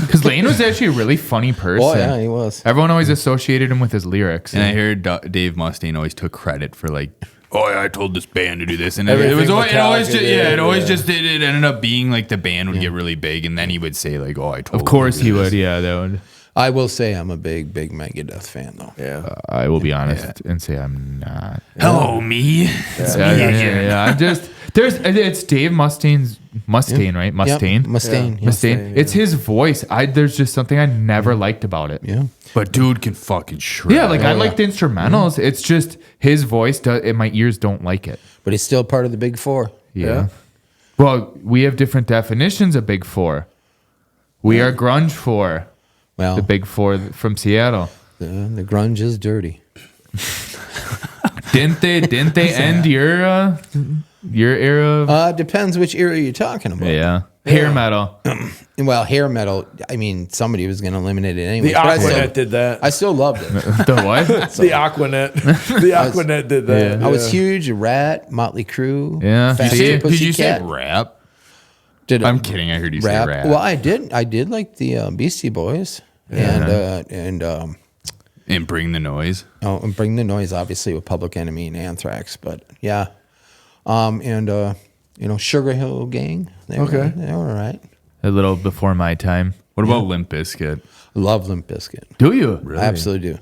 Because Lane was actually a really funny person. Oh yeah, he was. Everyone always associated him with his lyrics. And I heard Dave Mustaine always took credit for like, oh yeah, I told this band to do this, and Everything it always Metallica just did, it always yeah. just did. It ended up being like the band would get really big, and then he would say like, oh, I told. Of course them to he do would. this. Yeah, that would. I will say I'm a big Megadeth fan though. Yeah. I will be honest and say I'm not. Hello, me. Yeah. I'm just it's Dave Mustaine's Mustaine, right? Mustaine. Yep, Mustaine. Yeah. Mustaine. It's his voice. There's just something I never liked about it. Yeah. But dude can fucking shred. Yeah, like I yeah. like the instrumentals. It's just his voice my ears don't like it. But he's still part of the Big Four. Yeah. Well, we have different definitions of Big Four. We are grunge four. Well, the big four from Seattle. The grunge is dirty. Didn't they end your era? Depends which era you're talking about. Yeah. Hair metal. Well, hair metal. I mean, somebody was going to eliminate it anyway. The Aquanet did that. I still loved it. The what? The Aquanet. The Aquanet did that. Yeah. I was huge. Rat, Motley Crue. Yeah. Did you say rap? I'm kidding. I heard you say rap. Well, I did like the Beastie Boys and Bring the Noise. Oh, and Bring the Noise, obviously, with Public Enemy and Anthrax. But yeah, Sugar Hill Gang. They were all right. A little before my time. What about Limp Bizkit? Love Limp Bizkit. Do you? Really? I absolutely do.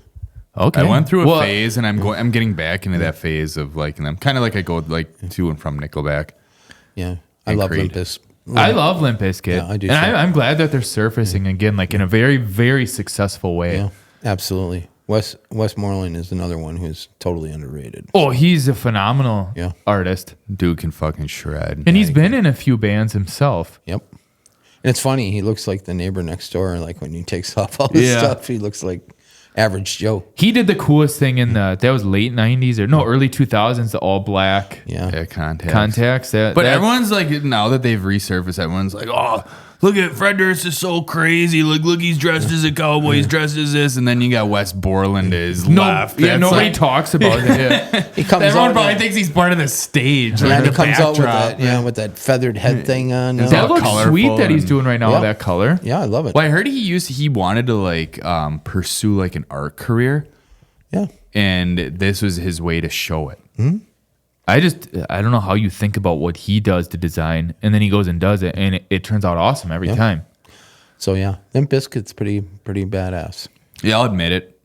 Okay. I went through a phase, and I'm getting back into that phase of liking them. Kind of like I go like to and from Nickelback. Yeah, I love Limp Bizkit. I love Limp Bizkit. Yeah, I do. And I'm glad that they're surfacing again, like in a very, very successful way. Yeah, absolutely. Westmoreland is another one who's totally underrated. Oh, he's a phenomenal artist. Dude can fucking shred. And he's been in a few bands himself. Yep. And it's funny, he looks like the neighbor next door. Like when he takes off all this stuff, he looks like average Joe. He did the coolest thing in that was late 90s or early 2000s, the all black contacts. But everyone's like, now that they've resurfaced, everyone's like, oh, look at Fred Durst is so crazy. Look, he's dressed as a cowboy. He's dressed as this. And then you got Wes Borland is left. Yeah, nobody talks about it. Yeah. He comes Everyone probably thinks he's part of the stage. Yeah, like he the comes out with backdrop. that, with that feathered head thing on. That looks colorful sweet that he's and- doing right now, that color. Yeah, I love it. Well, I heard he wanted to like pursue like an art career. Yeah. And this was his way to show it. Hmm? I don't know how you think about what he does to design, and then he goes and does it, and it turns out awesome every time. So yeah, Limp Bizkit's pretty badass. Yeah, I'll admit it.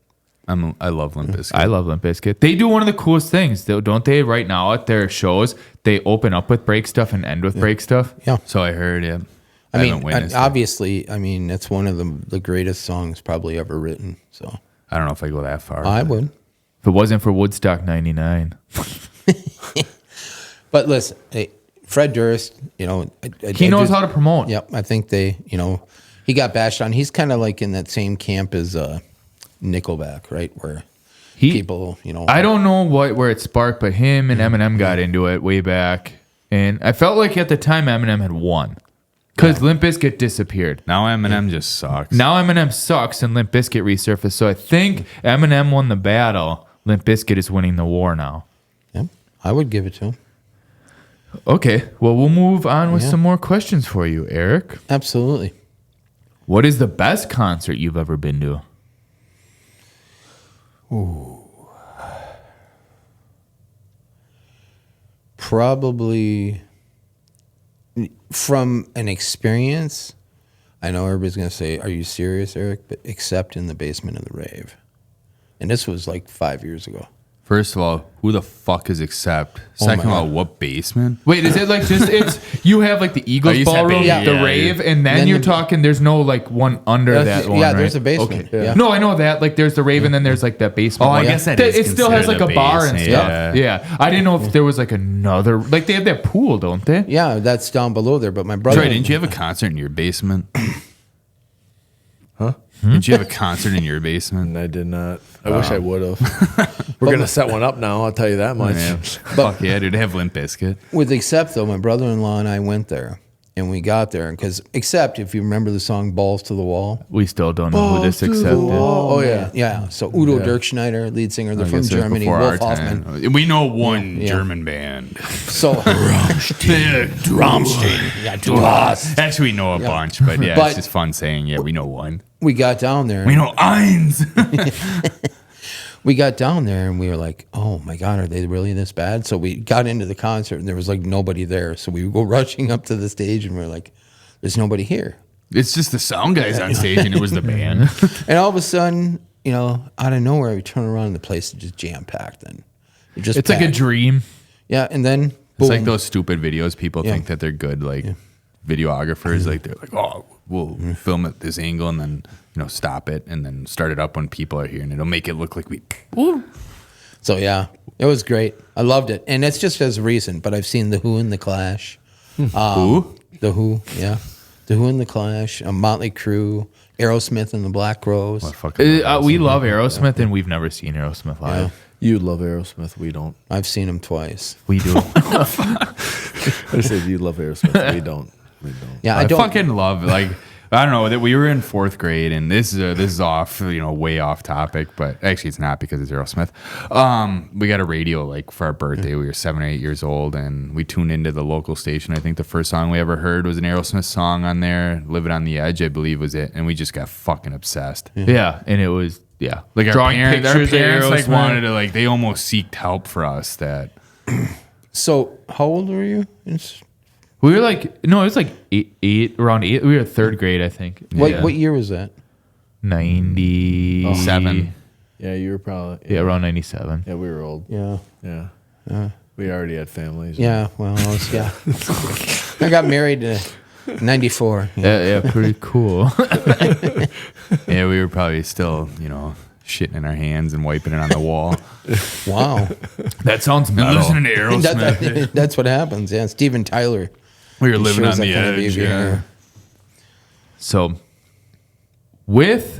I love Limp Bizkit. I love Limp Bizkit. They do one of the coolest things, though, don't they? Right now at their shows, they open up with break stuff and end with break stuff. Yeah. So I heard. Yeah. I haven't witnessed it. obviously, it's one of the greatest songs probably ever written. So I don't know if I go that far. I would. If it wasn't for Woodstock 99. But listen, hey, Fred Durst, he knows how to promote. Yep, I think he got bashed on. He's kind of like in that same camp as Nickelback, right? Where people, I don't know where it sparked, but him and Eminem got into it way back, and I felt like at the time Eminem had won because Limp Bizkit disappeared. Now Eminem just sucks. Now Eminem sucks, and Limp Bizkit resurfaced. So I think Eminem won the battle. Limp Bizkit is winning the war now. Yep, I would give it to him. Okay, well, we'll move on with some more questions for you, Eric. Absolutely. What is the best concert you've ever been to? Ooh. Probably from an experience. I know everybody's going to say, are you serious, Eric? But except in the basement of the rave. And this was like 5 years ago. First of all, who the fuck is Accept? Second of all, what basement? Wait, is it like you have like the Eagles you said ballroom, basement. the rave, and then you're talking, there's no like one under that one, yeah, right? there's a basement. Okay. Yeah. No, I know that. Like there's the rave, and then there's like that basement. Oh, I one. guess that It is still has like a considered a bar and base, stuff. Yeah. I didn't know if there was like another, like they have that pool, don't they? Yeah, that's down below there. But my brother... Troy, didn't you have a concert in your basement? Huh? Did you have a concert in your basement? I did not. I wish I would have. We're gonna set one up now. I'll tell you that much. Yeah. Fuck yeah, dude. Have Limp Bizkit. With Accept, though, my brother-in-law and I went there. And we got there. Because Accept, if you remember the song Balls to the Wall. We still don't know who this Accept is. Oh, yeah. Yeah. So Udo Dirkschneider, lead singer. They're from Germany. Wolf Hoffman. We know one German band. So Rammstein. Yeah, du hast. Actually, we know a bunch, but yeah, it's just fun saying, we know one. We got down there. We know eins. We got down there and we were like, oh my God, are they really this bad? So we got into the concert and there was like nobody there. So we would go rushing up to the stage and we were like, there's nobody here. It's just the sound guys on stage and it was the band. And all of a sudden, out of nowhere, we turn around and the place is just jam-packed. And it's like a dream. Yeah, and then boom. It's like those stupid videos. People think that they're good, like videographers. Like they're like, oh, we'll film at this angle and then stop it and then start it up when people are here and it'll make it look like we. Woo. So yeah, it was great. I loved it, and it's just as recent. But I've seen the Who and the Clash. Who? The Who, yeah. The Who and the Clash, Motley Crue, Aerosmith and the Black Rose. We love Aerosmith, and we've never seen Aerosmith live. Yeah. You love Aerosmith. We don't. I've seen them twice. We do. I said you love Aerosmith. We don't. Yeah, I don't fucking love I don't know that we were in 4th grade, and this is off, way off topic, but actually it's not because it's Aerosmith. We got a radio for our birthday. We were 7 or 8 years old, and we tuned into the local station. I think the first song we ever heard was an Aerosmith song on there, "Living on the Edge," I believe was it, and we just got fucking obsessed. Yeah, and it was like drawing our pictures. parents wanted to they almost seeked help for us. That. So how old were you? We were it was around 8. We were 3rd grade, I think. What year was that? 97. Yeah, you were probably. Yeah, around 97. Yeah, we were old. Yeah. We already had families. Yeah, well, I got married in 94. Yeah, pretty cool. Yeah, we were probably still, shitting in our hands and wiping it on the wall. Wow. That sounds metal. Listening to Aerosmith. That's what happens. Yeah, Steven Tyler. We were living on shows the that kind of edge. behavior. Yeah. So, with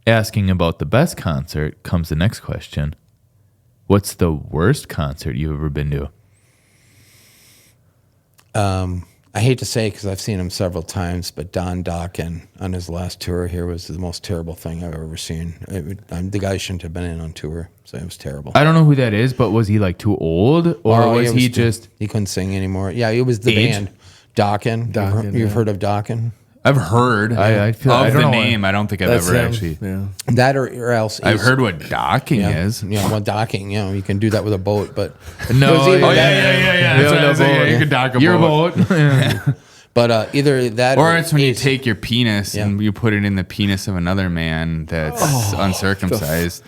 asking about the best concert comes the next question. What's the worst concert you've ever been to? I hate to say it because I've seen him several times, but Don Dokken on his last tour here was the most terrible thing I've ever seen. The guy shouldn't have been in on tour, so it was terrible. I don't know who that is, but was he too old, or was he just... He couldn't sing anymore. Yeah, it was the Age? band. Dokken. You've heard of Dokken? I've heard I feel of I don't the know name. I don't think I've That's ever him. actually. Yeah. That or else... I've heard what docking is. Yeah, well, docking, you can do that with a boat, but... No, it was either oh, that- That's what I was saying. You could dock a Your boat. boat. But either that Or it's when you Ace. take your penis and you put it in the penis of another man that's uncircumcised.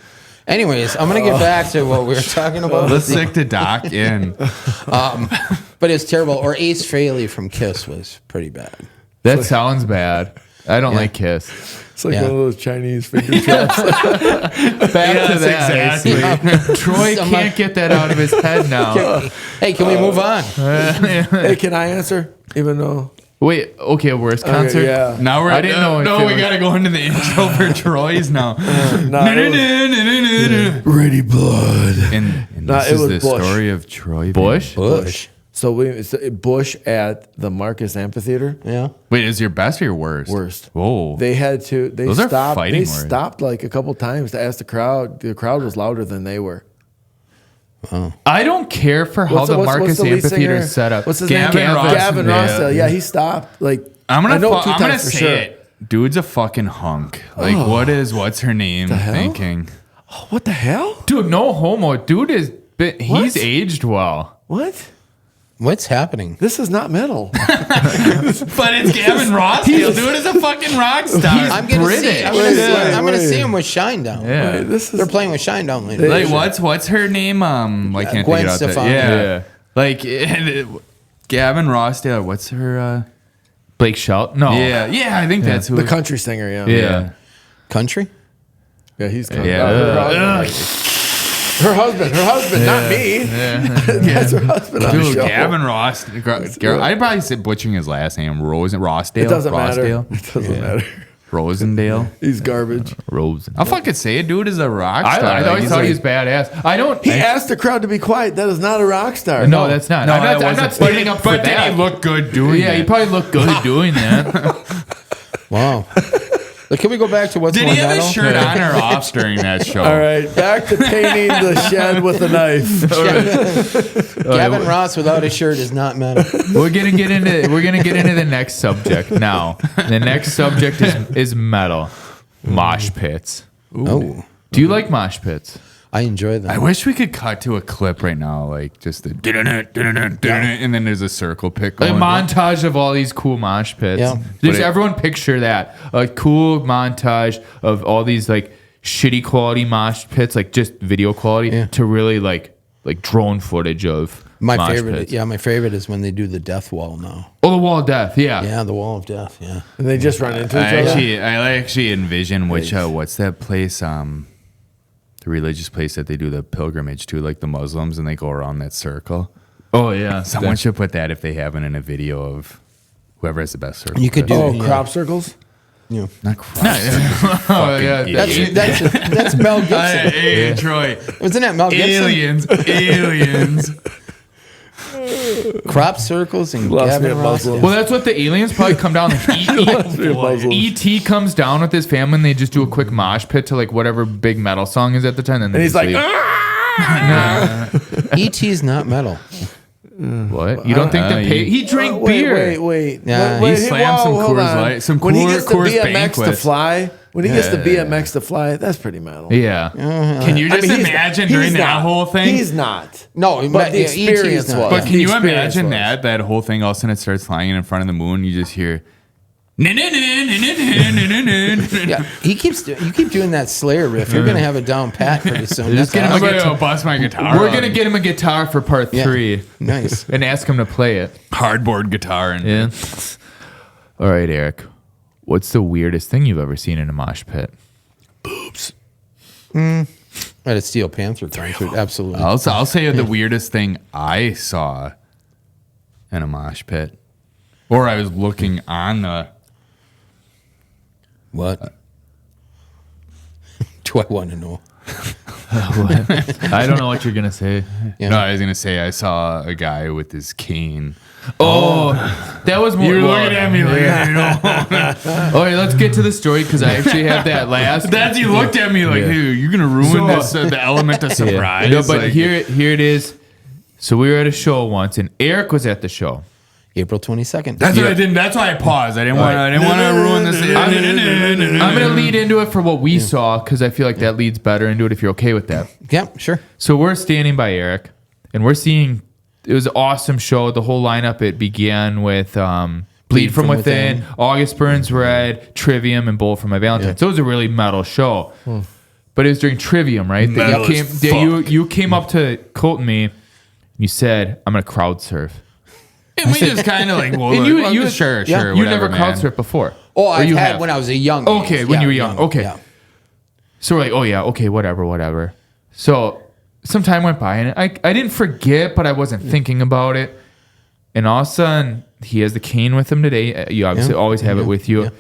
Anyways, I'm going to get back to what we were talking about. Let's stick to dock in. But it's terrible. Or Ace Frehley from Kiss was pretty bad. That sounds bad. I don't like Kiss. It's like Yeah. one of those Chinese finger traps. Back to that. exactly. Troy can't get that out of his head now. Hey, can we move on? Hey, can I answer? Even though. Wait, okay, worst concert? Okay, yeah. Now we're I didn't know if No, it we was- got to go into the intro for Troy's now. Ready Blood. And Nah, this it is was the Bush. story of Troy. Bush? Bush. So it's Bush at the Marcus Amphitheater. Yeah. Wait, is your best or your worst? Worst. Whoa. They had to. They Those are stopped. fighting They words. stopped a couple times to ask the crowd. The crowd was louder than they were. I don't care for how the Marcus lead Amphitheater singer? is set up. What's his Gavin name? Rossdale. Gavin Yeah. Rossdale. Yeah, he stopped. I'm I know two gonna times for say sure. it. Dude's a fucking hunk. What's her name? hell? Thinking. Oh, what the hell? Dude, no homo. Dude he's What? aged well. What? What's happening? This is not metal. But it's Gavin Rossdale. Dude is a fucking rock star. I'm gonna British. see. I'm gonna Wait. see him with Shinedown. Yeah. This is They're playing with Shinedown later. What's her name? I can't Gwen think of it. Stefani. Yeah. Gavin Rossdale. What's her? Blake Shelton? No. Yeah. I think that's who. the country singer. Yeah. Yeah. Country? Yeah, he's country. Yeah. Her husband, not me. That's her husband on the Dude, show. Gavin Rossdale. I'd probably say butchering his last name. Rossdale. It doesn't matter. Rossdale? It doesn't matter. Rosendale. He's garbage. Rosen. I'll fucking say it. Dude is a rock I star. always He's thought like- he was badass. I don't. He asked the crowd to be quiet. That is not a rock star. No, that's not. No, I'm that not standing up for But that. did he look good doing Yeah, it? he probably looked good doing that. Wow. Look, can we go back to what's Did more he have his metal? shirt on or off during that show? All right, back to painting the shed with a knife. Gavin Ross without a shirt is not metal. We're gonna get into the next subject now. The next subject is metal. Mosh pits. Oh, Do you like mosh pits? I enjoy them. I wish we could cut to a clip right now, like just the and then there's a circle pick. A going. montage of all these cool mosh pits. Yeah. Just everyone picture that. A cool montage of all these shitty quality mosh pits, just video quality, to really like drone footage of My mosh favorite, pits. my favorite is when they do the death wall now. Oh, the wall of death, yeah. Yeah, the wall of death. Yeah, And they just run into each I other. actually envision what's that place? The religious place that they do the pilgrimage to, like the Muslims, and they go around that circle. Oh yeah. Someone should put that if they haven't in a video of Whoever has the best circle. You could do crop circles. Yeah. not crop. Oh yeah, That's Mel Gibson. Hey, Troy. Wasn't that Mel Gibson? Aliens. Crop circles and Lost me Gavin at Ross. Muslims. Well, that's what the aliens probably come down. E.T. comes down with his family and they just do a quick mosh pit to like whatever big metal song is at the time. And he's like, E.T.'s not metal. what? You don't think he drank beer? Wait. Yeah, he slammed some hold Coors on. Light, some when he gets the Coors BMX to Banquet. fly, that's pretty metal. Yeah. Can you just he's imagine not- during he's that not. whole thing? He's not. No, But the yeah, E.T. is experience not. was. But The can you experience imagine was. that whole thing all of a sudden it starts flying in front of the moon? You just hear. Yeah, you keep doing that Slayer riff. You're gonna have it down pat pretty soon. Just That's get him awesome. a guitar. bust my guitar. We're gonna get him a guitar for part 3 Nice. and ask him to play it. hardboard guitar and Yeah. All right, Eric. What's the weirdest thing you've ever seen in a mosh pit? At a Steel Panther concert, absolutely. I'll say the weirdest thing I saw in a mosh pit, or I was looking on the. What? Do I want to know? I don't know what you're gonna say. Yeah. No, I was gonna say I saw a guy with his cane. Oh, that was more. You're looking at me like you know. All right, let's get to the story because I actually have that last. That's you looked at me like, Yeah. hey, you're gonna ruin So- this the element of surprise. No, but Like, here it is. So we were at a show once, and Eric was at the show. April 22nd. That's what I didn't. That's why I paused. I didn't want to ruin this. I'm gonna lead into it for what we saw because I feel like that leads better into it if you're okay with that. Yeah, sure. So we're standing by Eric, and we're seeing. It was an awesome show. The whole lineup. It began with Bleed from Within, August Burns Red, Trivium, and Bolt for My Valentine. Yeah. So it was a really metal show. But it was during Trivium, right? That Metal you as came, fuck. you came up to Colt and me, and you said, "I'm gonna crowd surf." And we just kind of like, well, And you sure, yeah, sure, You whatever, never crowd man. surfed before. Oh, Or I you had have? when I was a young. Okay, when you were young. Okay. Yeah. So we're like, oh yeah, okay, whatever. So some time went by, and I didn't forget, but I wasn't thinking about it. And all of a sudden, he has the cane with him today. You obviously always have it with you. Yeah.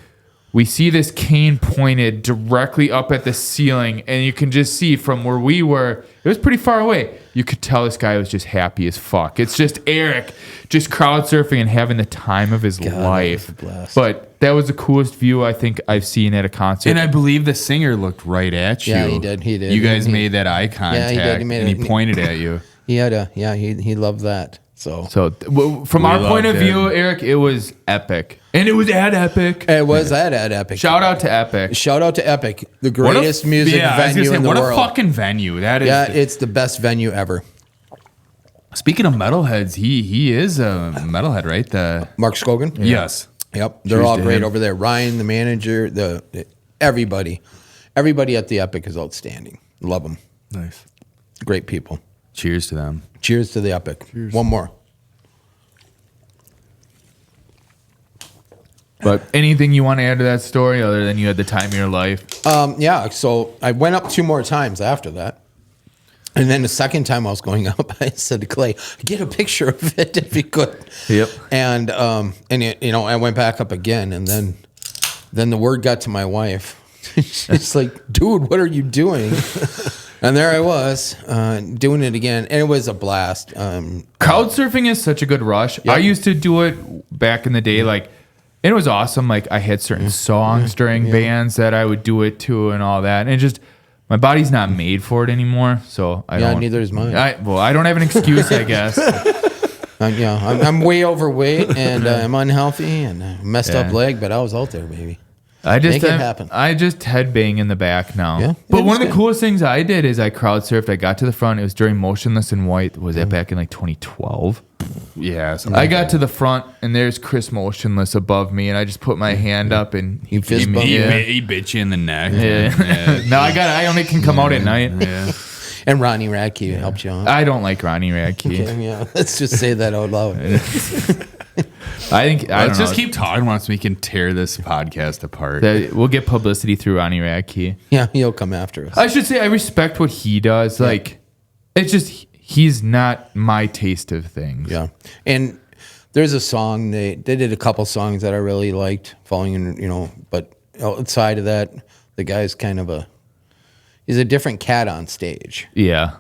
We see this cane pointed directly up at the ceiling, and you can just see from where we were, it was pretty far away. You could tell this guy was just happy as fuck. It's just Eric just crowd surfing and having the time of his life. that was a blast. But that was the coolest view I think I've seen at a concert. And I believe the singer looked right at you. Yeah, he did, he did. You guys He- made that eye contact, he did, he made and it. he pointed at you. He had a he loved that. So From We our point of loved view, it. Eric, it was epic. And it was at Epic. it was at Epic. Shout out to Epic. Shout out to Epic, the What a- greatest music yeah, I was gonna venue say, in the what world. a fucking venue that is. Yeah, it's the best venue ever. Speaking of metalheads, he is a metalhead, right? Mark Scogan. Yes. Yep, they're Cheers all to great him. over there. Ryan, the manager, everybody at the Epic is outstanding. Love them. Nice. Great people. Cheers to them. Cheers to the Epic. One more. But anything you want to add to that story other than you had the time of your life? Yeah, so I went up 2 more times after that. And then the second time I was going up, I said to Clay, get a picture of it if you could. Yep. And it, I went back up again, and then the word got to my wife. She's like, dude, what are you doing? And there I was, doing it again, and it was a blast. Crowd surfing is such a good rush. Yep. I used to do it back in the day, like, and it was awesome. Like, I had certain songs during bands that I would do it to and all that. And it just, my body's not made for it anymore. So I don't. Neither is mine. I don't have an excuse, I guess. I'm way overweight, and I'm unhealthy, and a messed up Yeah. leg, but I was out there, baby. I just Make it happen. I just headbang in the back now. Yeah, But it one was of the good. coolest things I did is I crowd surfed. I got to the front. It was during Motionless in White. Was that back in like 2012? Yeah. I got to the front and there's Chris Motionless above me, and I just put my hand up and He fist bumped He, you. he bit you in the neck. Yeah. No, I only can come out at night. Yeah. And Ronnie Radke helped you out. I don't like Ronnie Radke. Okay, yeah, let's just say that out loud. I think I Let's don't just know. keep talking once we can tear this podcast apart. That we'll get publicity through Ronnie Radke. Yeah, he'll come after us. I should say I respect what he does. Like, it's just he's not my taste of things. Yeah, and There's a song they did a couple songs that I really liked, following in, but outside of that, the guy's kind of he's a different cat on stage. Yeah.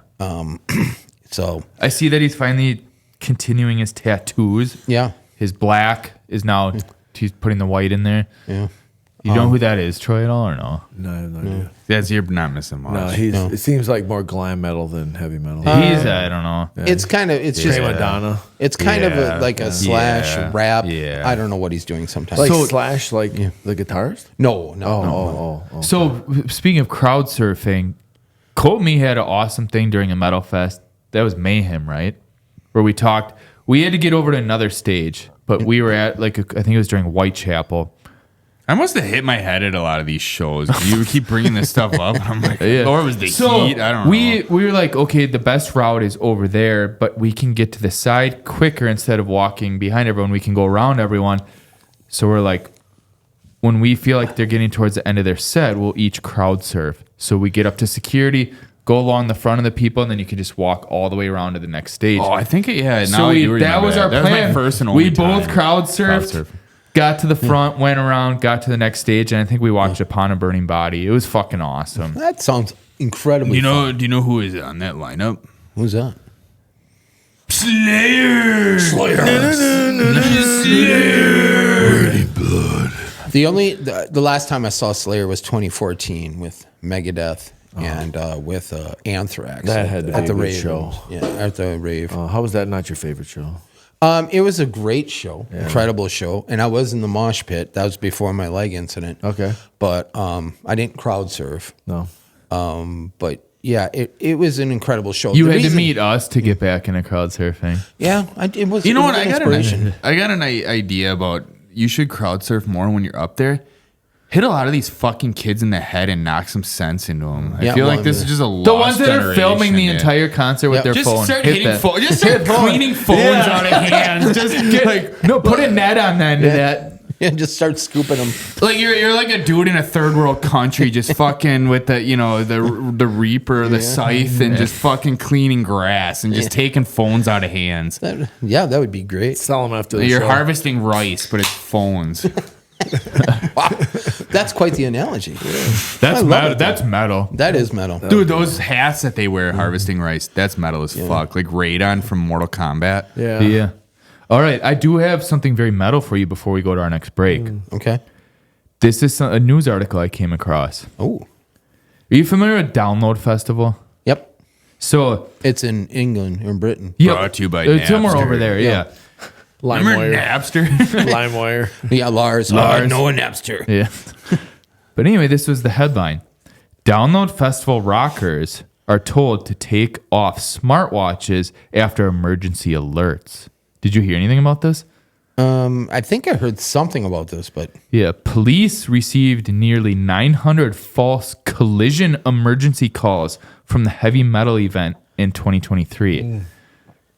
So I see that he's finally continuing his tattoos. yeah. His black is now he's putting the white in there. Yeah. You know who that is, Troy, at all or no? No, I have no idea. You're not missing much. No, it seems like more glam metal than heavy metal. He's I don't know. It's just Madonna. It's kind of like a slash rap. Yeah. I don't know what he's doing sometimes. Like Slash, like the guitarist? No. So speaking of crowd surfing, Colt Me had an awesome thing during a metal fest. That was Mayhem, right? Where we talked. We had to get over to another stage, but we were at I think it was during Whitechapel. I must have hit my head at a lot of these shows. You keep bringing this stuff up. I'm like, or was the heat? I don't know. We were like, okay, the best route is over there, but we can get to the side quicker instead of walking behind everyone. We can go around everyone. So we're like, when we feel like they're getting towards the end of their set, we'll each crowd surf. So we get up to security, go along the front of the people, and then you can just walk all the way around to the next stage. I think That was our plan. That was my first and only We both time. crowd surfed. Got to the front, went around, got to the next stage, and I think we watched Upon a Burning Body. It was fucking awesome. That sounds incredibly Do you know who is on that lineup? Who's that? Slayer. The last time I saw Slayer was 2014 with Megadeth and with Anthrax. That had to be at a the good rave show. Yeah, at the rave. How was that not your favorite show? It was a great show, incredible show, and I was in the mosh pit. That was before my leg incident. Okay, but I didn't crowd surf. No. But yeah, it was an incredible show. You had to meet us to get back into crowd surfing. Yeah, it was. You know it what? was I got inspiration. an idea about you should crowd surf more when you're up there. Hit a lot of these fucking kids in the head and knock some sense into them. I feel like this is just a lost The ones that are filming the generation, entire concert with their Just phone. start Hit hitting that. phones. Just start cleaning phones out of hands. Just get, put a net on the end of that. Yeah, just start scooping them. like you're like a dude in a third world country, just fucking with the the reaper, the scythe, and just fucking cleaning grass and just taking phones out of hands. That would be great. Sell them after the You're show. harvesting rice, but it's phones. Wow, that's quite the analogy. That's love metal. it, That's metal. That is metal. Dude, those hats that they wear harvesting rice, that's metal as fuck. Like Radon from Mortal Kombat. Yeah. All right. I do have something very metal for you before we go to our next break. Okay. This is a news article I came across. Oh. Are you familiar with Download Festival? Yep. So It's in England or in Britain. Brought to you by somewhere Napster. over there. Yeah. Remember LimeWire. Napster? LimeWire. Yeah, Lars. Lars. Noah Napster. Yeah. But anyway, this was the headline. Download Festival rockers are told to take off smartwatches after emergency alerts. Did you hear anything about this? I think I heard something about this, but Yeah, police received nearly 900 false collision emergency calls from the heavy metal event in 2023.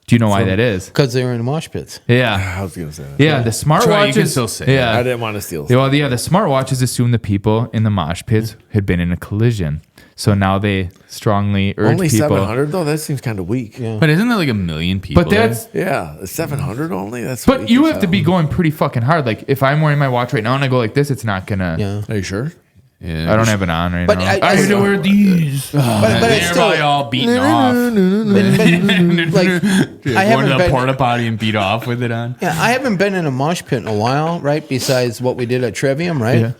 Do you know why that is? because they were in mosh pits. Yeah. I was going to say that. Yeah, the smartwatches. Troy, you can still say yeah. I didn't want to steal. Yeah, well, the smartwatches assumed the people in the mosh pits had been in a collision. So now they strongly urge Only people. 700 though. That seems kind of weak. Yeah. But isn't there like a million people? But that's. 700 only. That's. But weak you as have to hell. be going pretty fucking hard. Like if I'm wearing my watch right now and I go like this, it's not gonna. Yeah. Are you sure? Yeah. I don't have it on right But now. I I had to still- wear these. But it's They're still probably all beaten off. like I Going to haven't the been. porta potty and beat off with it on. Yeah, I haven't been in a mosh pit in a while, right? Besides what we did at Trivium, right? Yeah.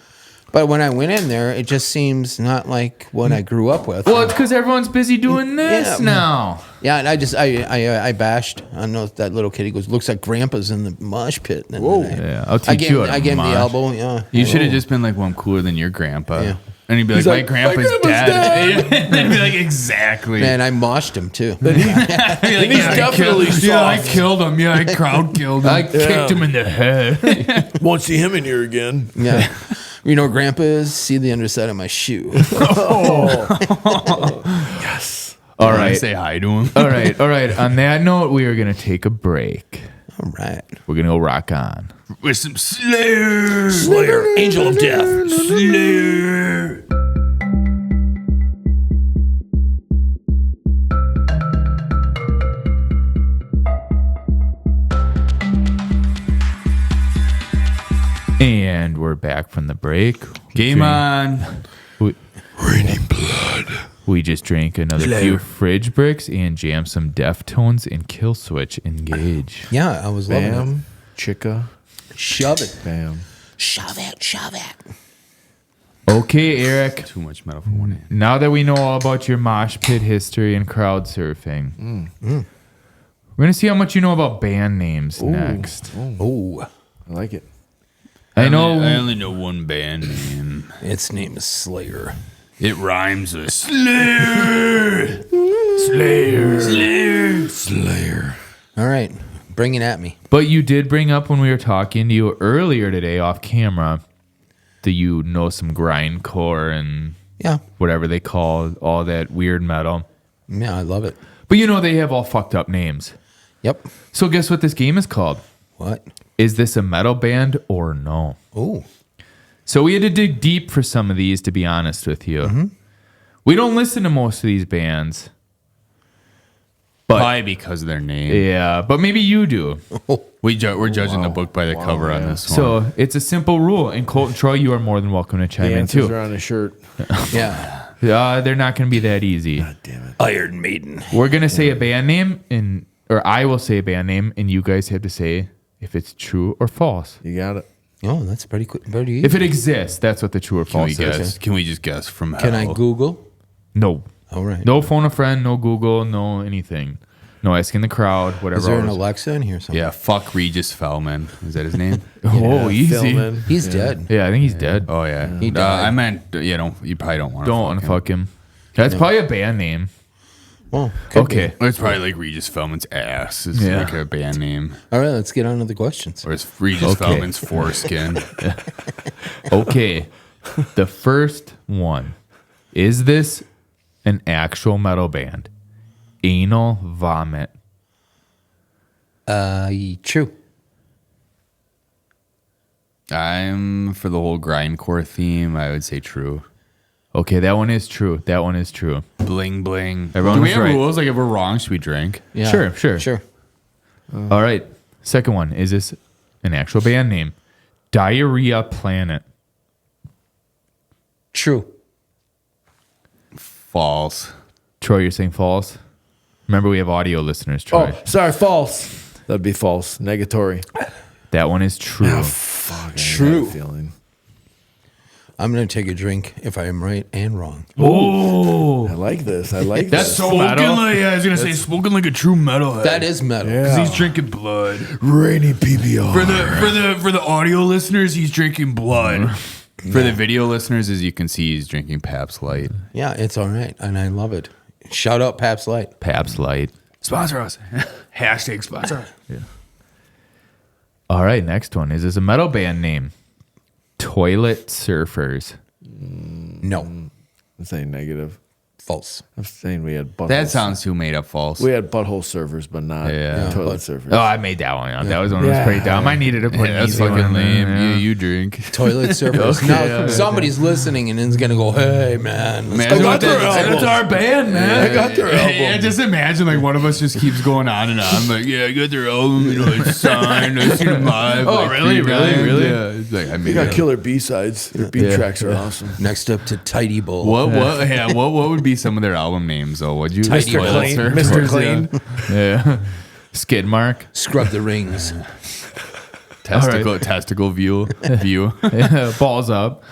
But when I went in there, it just seems not like what I grew up with. Well, it's because everyone's busy doing this Yeah. now. Yeah, and I bashed. I know that little kid. He goes, "Looks like Grandpa's in the mosh pit." And Whoa. Yeah, I'll I teach gave, you. I gave him the elbow. Yeah. You should have just been like, well, I'm cooler than your grandpa. Yeah. And he'd be like, He's my like, grandpa's "My grandpa's dead. And I'd be like, exactly. Man, I moshed him too. I'd be like, he's I definitely killed, yeah, I soft." killed him. Yeah, I crowd killed him. I kicked him in the head. Won't see him in here again. Yeah. You know, what Grandpa is? See the underside of my shoe. Yes. All I right. say hi to him. All right. On that note, we are going to take a break. All right. We're going to go rock on. With some Slayer. Slayer, Angel of Death. Slayer. And we're back from the break. Game on. Raining blood. We just drank another few fridge bricks and jammed some Deftones and Kill Switch Engage. Yeah, I was loving it. Bam, chicka, Shove it. bam. Shove it. Shove it. Okay, Eric. Too much metal for one hand. Now that we know all about your mosh pit history and crowd surfing, we're going to see how much you know about band names next. Oh, I like it. I know. I only know one band name. its name is Slayer. It rhymes with Slayer. Slayer. All right, bring it at me. But you did bring up when we were talking to you earlier today off camera that you know some grindcore and Yeah, whatever they call all that weird metal. yeah, I love it. But you know they have all fucked up names. Yep. So guess what this game is called? What? Is this a metal band or no? Oh, So we had to dig deep for some of these, to be honest with you. We don't listen to most of these bands. But Probably because of their name. yeah, but maybe you do. We're judging the book by the cover on this one. So it's a simple rule. And Colt and Troy, you are more than welcome to The chime in answers too. are on his shirt. yeah. They're not going to be that easy. Damn it. Iron Maiden. We're going to say a band name, or I will say a band name, and you guys have to say if it's true or false. You got it. Oh, that's pretty quick. Pretty easy. If it exists, that's what the true or Can we false is. guess? Can we just guess from hell? Can I Google? No. All right. No phone a friend, no Google, no anything. No asking the crowd, whatever. Is there an else. Alexa in here somewhere? Yeah, fuck Regis Fellman. Is that his name? Oh, easy. Filming. He's dead. Yeah, I think he's dead. Oh yeah. He died. I meant you probably don't want to. Don't want to fuck him. That's probably a band name. Well, could Okay. be. It's probably like Regis Philbin's ass is Yeah. like a band name, All right, let's get on to the questions. or it's Regis Philbin's foreskin. Okay. The first one. Is this an actual metal band? Anal Vomit. True. I'm for the whole grindcore theme. I would say true. Okay, that one is true. That one is true. Bling bling. Everyone Do we was have right. rules? Like if we're wrong, should we drink? Yeah. Sure. All right. Second one. Is this an actual band name? Diarrhea Planet. True. False. Troy, you're saying false? Remember, we have audio listeners, Troy. Oh, sorry, false. That'd be false. Negatory. That one is true. Fuck. True. Feeling. I'm going to take a drink if I am right and wrong. Oh, I like this. I like that's this. so metal. I was gonna say spoken like a true metalhead. That is metal. Yeah. He's drinking blood. Rainy PBR. For the audio listeners, he's drinking blood. For the video listeners, as you can see, he's drinking Pabst Light. Yeah, it's all right, and I love it. Shout out Pabst Light. Pabst Light. Sponsor us. Hashtag sponsor. All right, next one. Is this a metal band name? Toilet Surfers. No, I'm saying negative. false. I'm saying we had butthole. That sounds too made up false. We had butthole servers, but not Yeah. toilet servers. Oh, I made that one up. That was one that was Yeah. pretty dumb. I needed to put an That's easy one fucking in lame. there. You drink. Toilet surfers. Now somebody's listening and is gonna go, "Hey man, let's Man, go what get their the- album." our band, man. I got their album. Yeah, just imagine like one of us just keeps going on and on. Like, yeah, I got their album, it's signed, I seen them live. Oh, like, really? 3 Really? times. Really? Yeah, it's like I They made got it. killer B-sides. Their B tracks are awesome. Next up to Tidy Bowl. What would be some of their album names though? Would you Tidy Mr. Bowl. Clean. Surfers? Mr. Clean. Yeah. Skid Mark. Scrub the rings. Testicle view. Yeah, balls up.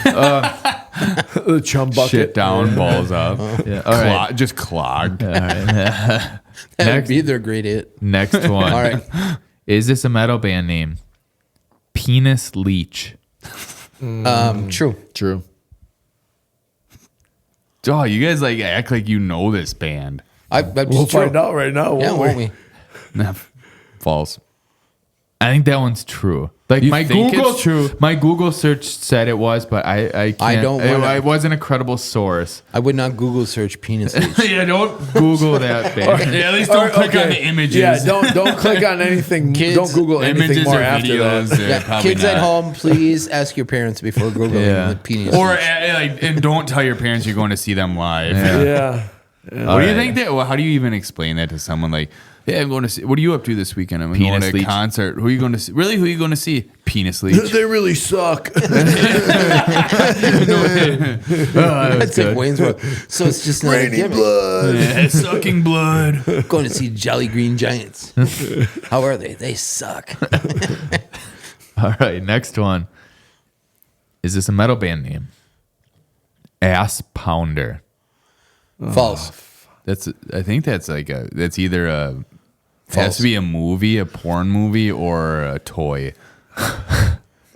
The chum bucket. Shit down, balls up. Yeah. All right. Just clogged. That would be their great hit. Next one. All right. Is this a metal band name? Penis Leech. True. True. Oh, you guys like act like you know this band. We'll find out right now, Yeah, won't won't we? we? False. I think that one's true. Like You my think Google, it's true? My Google search said it was, but I can't. don't wanna- It wasn't a credible source. I would not Google search penis leech. Yeah, don't Google that band. Yeah, at least don't click on the images. Yeah, don't click on anything. Kids, don't Google anything Images more or after videos. that. Yeah, probably Kids at not. home, please ask your parents before Googling Yeah. the penis Or leech. and don't tell your parents you're going to see them live. Yeah. What do you think that? Well, how do you even explain that to someone? Like, hey, I'm going to see. What are you up to this weekend? I'm going to a concert. Who are you going to see? Really? Who are you going to see? Penis leech. They really suck. That's like Wayne's World. So it's just not a gimmick. Blood. Yeah, sucking blood. Going to see Jolly Green Giants. How are they? They suck. All right, next one. Is this a metal band name? Ass Pounder. False. I think that's like that's either it has to be a movie, a porn movie, or a toy.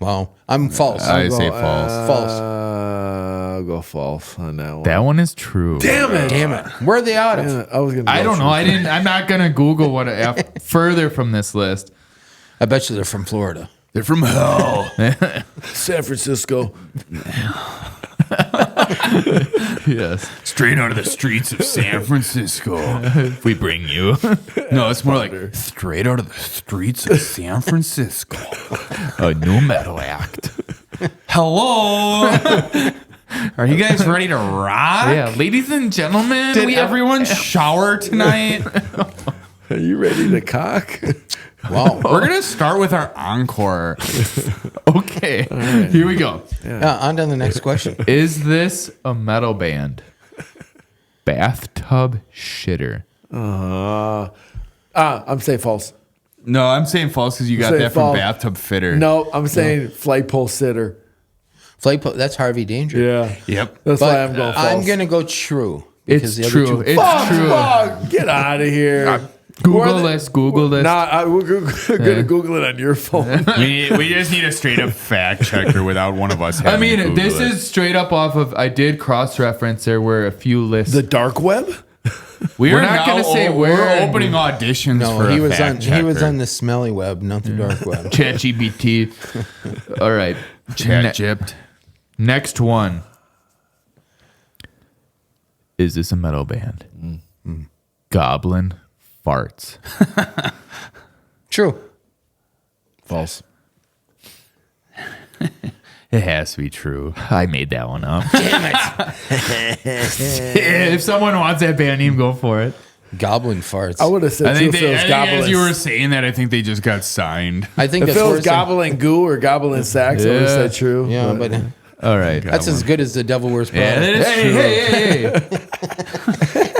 Wow. I'm false. I say false. False. I'll go false on that one. That one is true. Damn it. Where are they out of? Yeah, I don't know. I'm not gonna Google what further from this list. I bet you they're from Florida. They're from hell. San Francisco. Yes. Straight out of the streets of San Francisco. We bring you. No, it's more like straight out of the streets of San Francisco. A new metal act. Hello. Are you guys ready to rock? Yeah, ladies and gentlemen, Did everyone shower tonight? Are you ready to cock? Wow. We're going to start with our encore. Okay, here we go. On to the next question. Is this a metal band? Bathtub Shitter. I'm saying false. No, I'm saying false because you got saying that from false. Bathtub Fitter. No, I'm saying flagpole sitter. Flagpole, that's Harvey Danger. Yeah. Yep. That's why I'm going false. I'm going to go true. It's the other true. two- It's true. Fuck, get out of here. Google this. Google this. Nah, we're going to Google it on your phone. We just need a straight up fact checker without one of us having I mean, to Google this it. is straight up off of. I did cross reference. There were a few lists. The dark web? We're not going to say we're where. opening auditions No, for he a was fact on. checker. He was on the smelly web, not the dark web. ChatGPT. All right. Chat gypped. Next one. Is this a metal band? Goblin Farts. True. False. It has to be true. I made that one up. Damn it. If someone wants that band name, go for it. Goblin farts. I would have said I too think, if it was as you were goblin. saying that, I think they just got signed. I think If that's it was worse than- goblin goo or goblin sax, I would have Yeah. said true. Yeah, but All right. that's as good as the Devil Wears Prada. Yeah, that is true. Hey.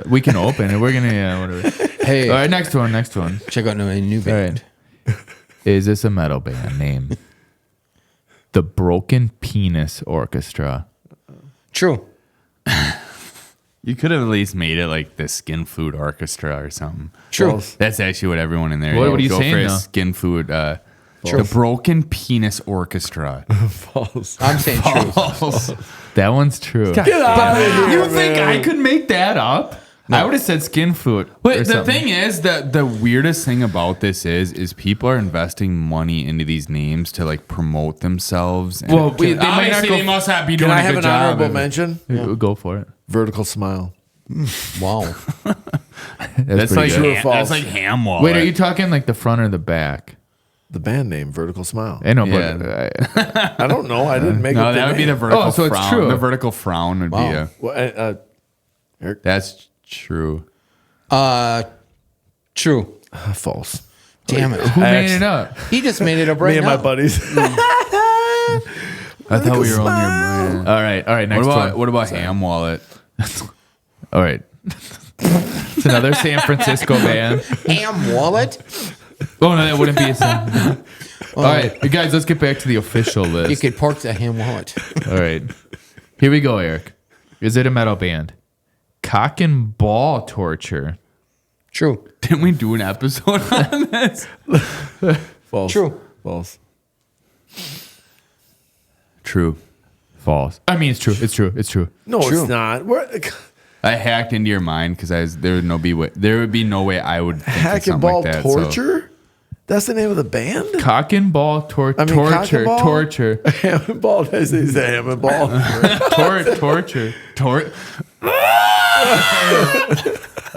We can open it. We're going to, whatever. Hey, All right, next one. check out my new All band. right. Is this a metal band name? The Broken Penis Orchestra. True. You could have at least made it like the Skin Food Orchestra or something. True. False. That's actually what everyone in there. What are you go saying, for though? Skin Food. The Broken Penis Orchestra. False. I'm saying true. That one's true. Get out of here, You think man. I could make that up? I would have said Skin Food. But the thing is that the weirdest thing about this is people are investing money into these names to like promote themselves. And Well, they might not obviously go- they must not be Can doing I a have good an job. honorable mention? Go for it. Vertical smile. Wow. That's like True or false? that's like ham wallet. Wait, are you talking like the front or the back? The band name, Vertical Smile. I know, Yeah. but I don't know. I didn't make No, up the that would be the name. vertical Oh, so it's frown. true. The vertical frown would Wow. be Well, that's true. True. false. Damn it. who made actually- it up? He just made it up right Me and now. my buddies. I thought we were on your mind. All right. Next What about one. ham wallet? All right. It's another San Francisco band. Ham wallet? Oh no, that wouldn't be a San. All right, you guys, let's get back to the official You list. could pork the ham wallet. All right, here we go, Eric. Is it a metal band? Cock and Ball Torture. True. Didn't we do an episode on this? False. True. False. True. False. I mean, it's true. It's true. It's true. No, True. it's not. I hacked into your mind because there would be no way I would think of Hack and something Ball like that. so- Torture? That's the name of the band? Cock and Ball I mean, cock Torture. and ball? Torture. Ham and Ball. Did I say ham and ball? Torture.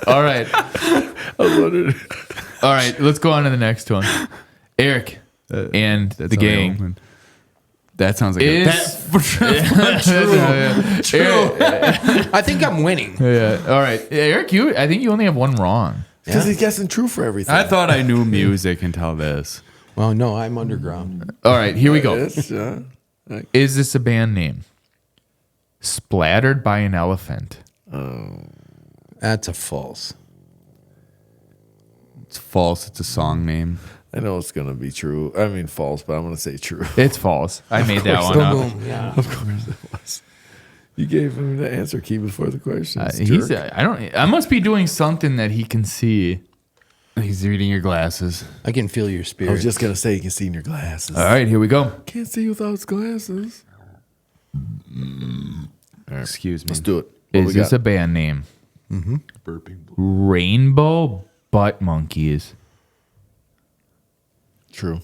All right. All right, let's go on to the next one. Eric and the gang. open. That sounds like True. I think I'm winning. Yeah. All right, Eric. I think you only have one wrong. Because he's guessing true for everything. I thought I knew music until this. Well, no, I'm underground. All right, here we go. Yes, Is this a band name? Splattered by an Elephant. That's a false. It's false. It's a song name. I know it's going to be true. I mean, false, but I'm going to say true. It's false. I made that one up. Boom. Yeah. Of course it was. You gave him the answer key before the question. I must be doing something that he can see. He's reading your glasses. I can feel your spirit. I was just going to say you can see in your glasses. All right, here we go. Can't see without his glasses. Excuse me. Let's do it. Is this a band name? Burping. Rainbow Butt Monkeys. True.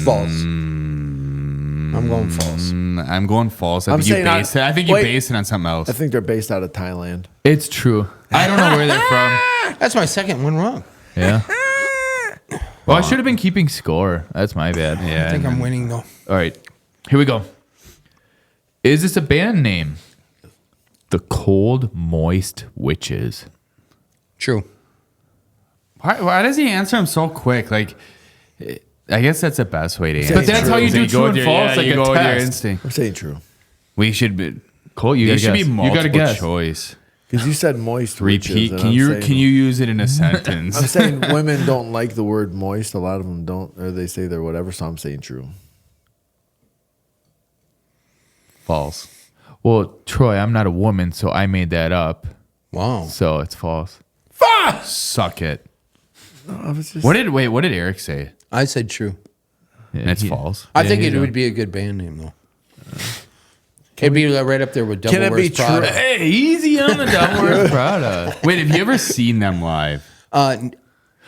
False. I'm going false. I'm going false. I think you base it on something else. I think they're based out of Thailand. It's true. I don't know where they're from. That's my second one wrong. Yeah. Well, I should have been keeping score. That's my bad. Yeah. I think I'm winning though. All right. Here we go. Is this a band name? The Cold Moist Witches. True. Why does he answer him so quick? Like, I guess that's the best way to answer. But that's how you do true and false, like you a go with your test. instinct. I'm saying true. We should be. Colt, you There gotta should guess. be You gotta multiple guess. choice. Because you said moist. Repeat. witches, Can you use it in a sentence? I'm saying women don't like the word moist. A lot of them don't, or they say they're whatever. So I'm saying true. False. Well, Troy, I'm not a woman, so I made that up. Wow. So it's false. Suck it. No, I was just. What did Eric say? I said true. And it's false. I think it would be a good band name though. It'd be right up there with Double Can it Wears be true? Prada. Hey, easy on the Double Wears Prada. Wait, have you ever seen them live?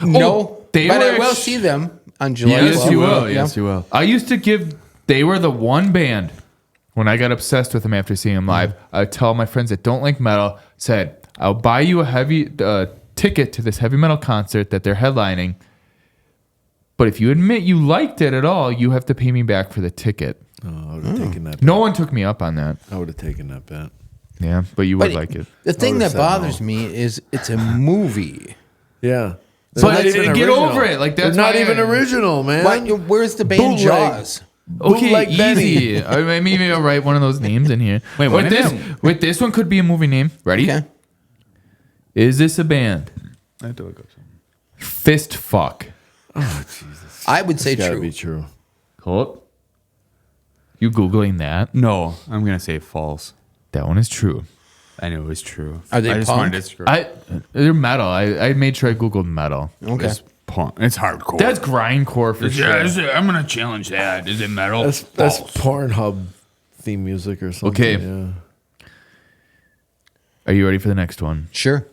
No, they but were I will ex- see them on July. Yes, 12th. you will. Yeah. Yes, you will. I used to give. They were the one band when I got obsessed with them after seeing them live. I would tell my friends that don't like metal, said, "I'll buy you a heavy ticket to this heavy metal concert that they're headlining. But if you admit you liked it at all, you have to pay me back for the ticket." Oh, I would have taken that. No one took me up on that. I would have taken that bet. Yeah, but you would But like it. The thing would've that said bothers no. me is it's a movie. Yeah. But They're not even get original. over it. Like, that's They're not why even I- original, man. Where's the band Bootleg. Jaws? Okay, Bootleg Benny. easy. Maybe I'll write one of those names in here. Wait, with what this, is it? with this one could be a movie name. Ready? Okay. Is this a band? I have to look up something. Fist fuck. I would say It's gotta true. be true. Colt? You Googling that? No, I'm gonna say false. That one is true. I knew it was true. Are they I just punk? wanted to screw. They're metal. I made sure I Googled metal. Okay. It's punk. It's hardcore. That's grindcore for sure. I'm gonna challenge that. Is it metal? That's Pornhub theme music or something. Okay. Yeah. Are you ready for the next one? Sure.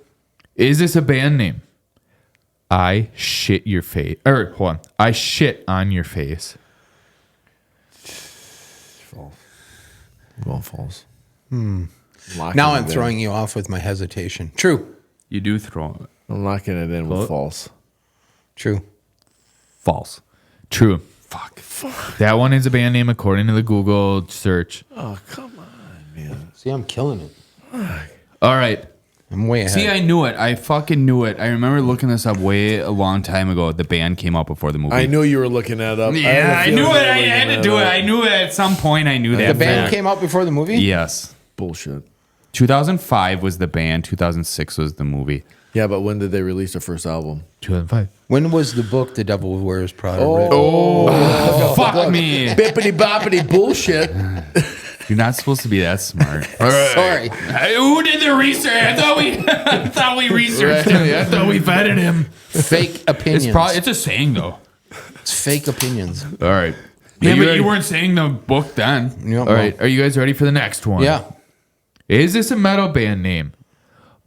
Is this a band name? I shit your face. Or hold on. I shit on your face. False. Going false. Now I'm throwing you off with my hesitation. True. You do throw it. I'm locking it in with false. True. False. True. Fuck. That one is a band name according to the Google search. Oh, come on, man. See, I'm killing it. All right. I'm way ahead. See, I knew it. I fucking knew it. I remember looking this up way a long time ago. The band came out before the movie. I knew you were looking that up. Yeah, I knew it. I had to do it. I knew it at some point. I knew that. the band fact. came out before the movie? Yes. Bullshit. 2005 was the band. 2006 was the movie. Yeah, but when did they release their first album? 2005. When was the book The Devil Wears Prada written? Fuck me. Bippity boppity bullshit. You're not supposed to be that smart. Sorry. Who did the research? I thought we researched him. I thought we vetted him. Fake opinions. It's a saying though. It's fake opinions. All right. Yeah, but ready? you weren't saying the book then. Yep. All right. Are you guys ready for the next one? Yeah. Is this a metal band name?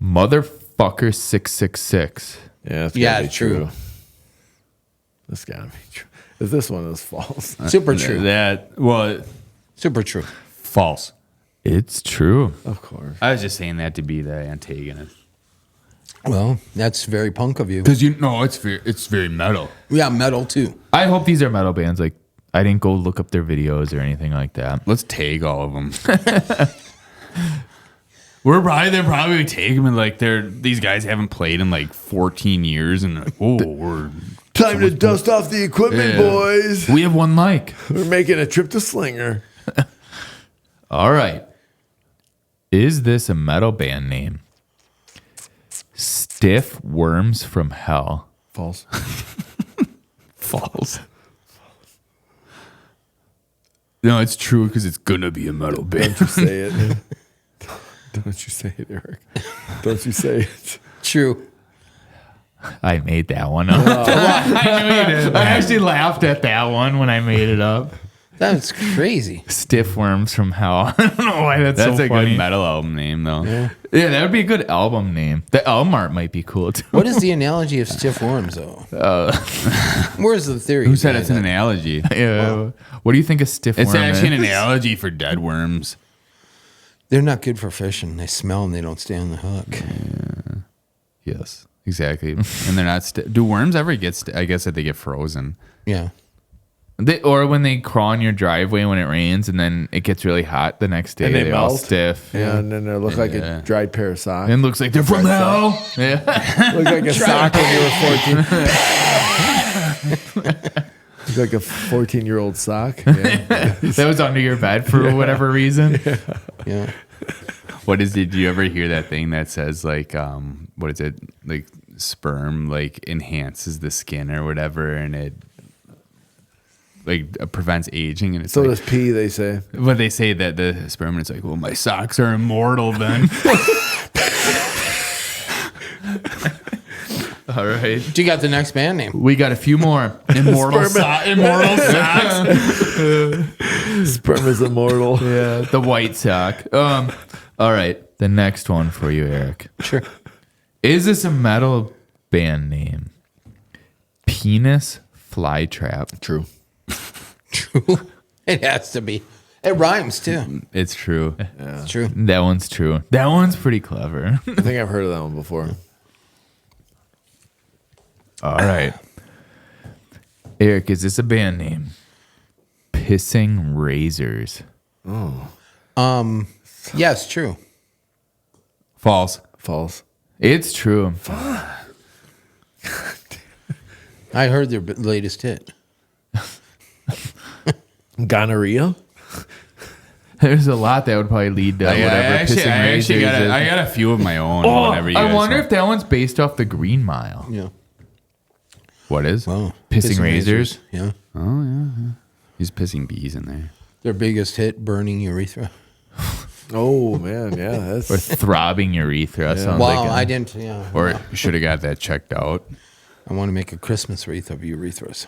Motherfucker 666. Yeah, it's Yeah, gotta be it's true. true. This gotta be true. If this one is false. Super true. Super true. False. It's true. Of course. I was just saying that to be the antagonist. Well, that's very punk of you. Because it's very metal. Yeah, metal too. I hope these are metal bands. Like, I didn't go look up their videos or anything like that. Let's tag all of them. They'll probably take them and like these guys haven't played in like 14 years and like, we're Time to dust off the equipment, boys. We have one mic. We're making a trip to Slinger. All right. Is this a metal band name? Stiff Worms from Hell. False. False. No, it's true because it's gonna be a metal band. Don't you say it. Don't you say it, Eric. Don't you say it. True. I made that one up. I knew you did. I actually laughed at that one when I made it up. That's crazy. Stiff Worms from Hell. I don't know why that's so a funny. good metal album name, though. Yeah. Yeah, that would be a good album name. The album art might be cool, too. What is the analogy of stiff worms, though? Where's the theory? Who said it's an analogy? Yeah. What do you think a stiff It's worm actually an is? analogy for dead worms. They're not good for fishing. They smell and they don't stay on the hook. Yes, exactly. And they're not. Do worms ever get? I guess that they get frozen. Yeah. Or when they crawl in your driveway when it rains and then it gets really hot the next day, And they they're all melt. stiff. Yeah, and then they look like a dried pair of socks. And it looks like they're from hell. Yeah. Look like a sock when you were 14. Look like a 14-year-old sock. Yeah. That was under your bed for whatever reason. Yeah. What is it? Do you ever hear that thing that says like, what is it? Like sperm like enhances the skin or whatever, and it like prevents aging, and it's So like, does pee, they say. but they say that the sperm, and it's like, well, my socks are immortal then. All right. Do you got the next band name? We got a few more. Immortal socks. Sperm is immortal. Yeah, the white sock. All right. The next one for you, Eric. Sure. Is this a metal band name? Penis Flytrap. True. True. It has to be. It rhymes too. It's true. It's true. That one's true. That one's pretty clever. I think I've heard of that one before. All right. Eric, is this a band name? Pissing Razors. Yes, true. False. False. It's true. I heard their latest hit. Gonorrhea? There's a lot that would probably lead to whatever Pissing Razors is. I got a few of my own. Whenever you I guys wonder want. if that one's based off the Green Mile. Yeah. What is? Well, Pissing Razors? Yeah. Oh yeah. He's pissing bees in there. Their biggest hit, Burning Urethra. Oh, man. Yeah. That's Or Throbbing Urethra. Sounds Wow, like I didn't. Yeah. Or should have got that checked out. I want to make a Christmas wreath of urethras.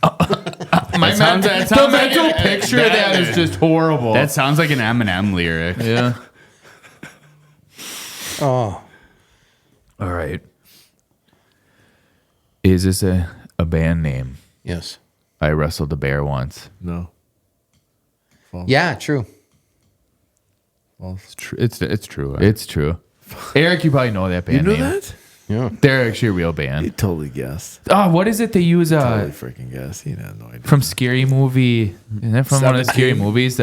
the mental picture of that is just horrible. That sounds like an Eminem lyric. Yeah. Oh. All right. Is this a band name? Yes. I wrestled a bear once. no. Yeah, true. It's true. It's true. Eric, you probably know that band You know name. that? Yeah. They're actually a real He band. totally guessed. Oh, what is it they use? Totally freaking guessed. He had no idea. From Scary Movie. Isn't that from one of the Scary 17. movies?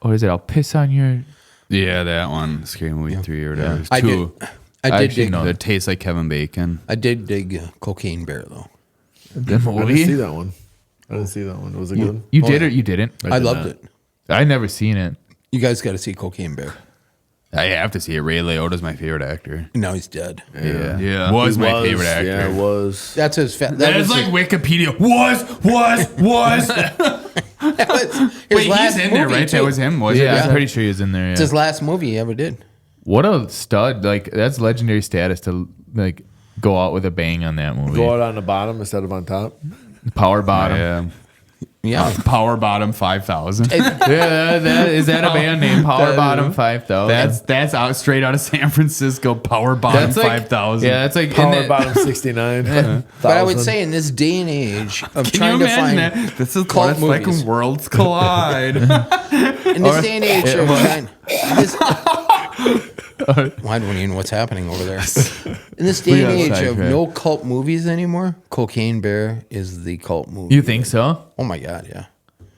What is it? I'll piss on your. Yeah, that one. Scary Movie 3 or whatever. I Two. did. I did actually dig. know That tastes like Kevin Bacon. I did dig Cocaine Bear though. The I didn't see movie? that one. I didn't see that one. Was it good? You Oh, did yeah. or you didn't? I did loved not. it. I never seen it. You guys got to see Cocaine Bear. I have to see it. Ray Liotta's my favorite actor. Now he's dead. Yeah. Was He my favorite actor. Yeah, it was. That's his. That is like Wikipedia. Was. That was his Wait, last he's in there, movie, right? too. That was him, was Yeah, it? I'm pretty sure he was in there. It's Yeah. his last movie he ever did. What a stud! Like that's legendary status to like go out with a bang on that movie. Go out on the bottom instead of on top. Power bottom. Yeah. Yeah. Power Bottom 5000. Yeah, is that a band name? Power Bottom 5000. That's out straight out of San Francisco. Power Bottom That's like 5000. Yeah, that's like in Power the- bottom 69. But I would say in this day and age of Can trying you to imagine find that? This is cult what it's like movies. when worlds collide. in this day and age of trying, this, I don't even know what's happening over there. In this day and age of no cult movies anymore, Cocaine Bear is the cult movie. You think so? Oh my God, yeah.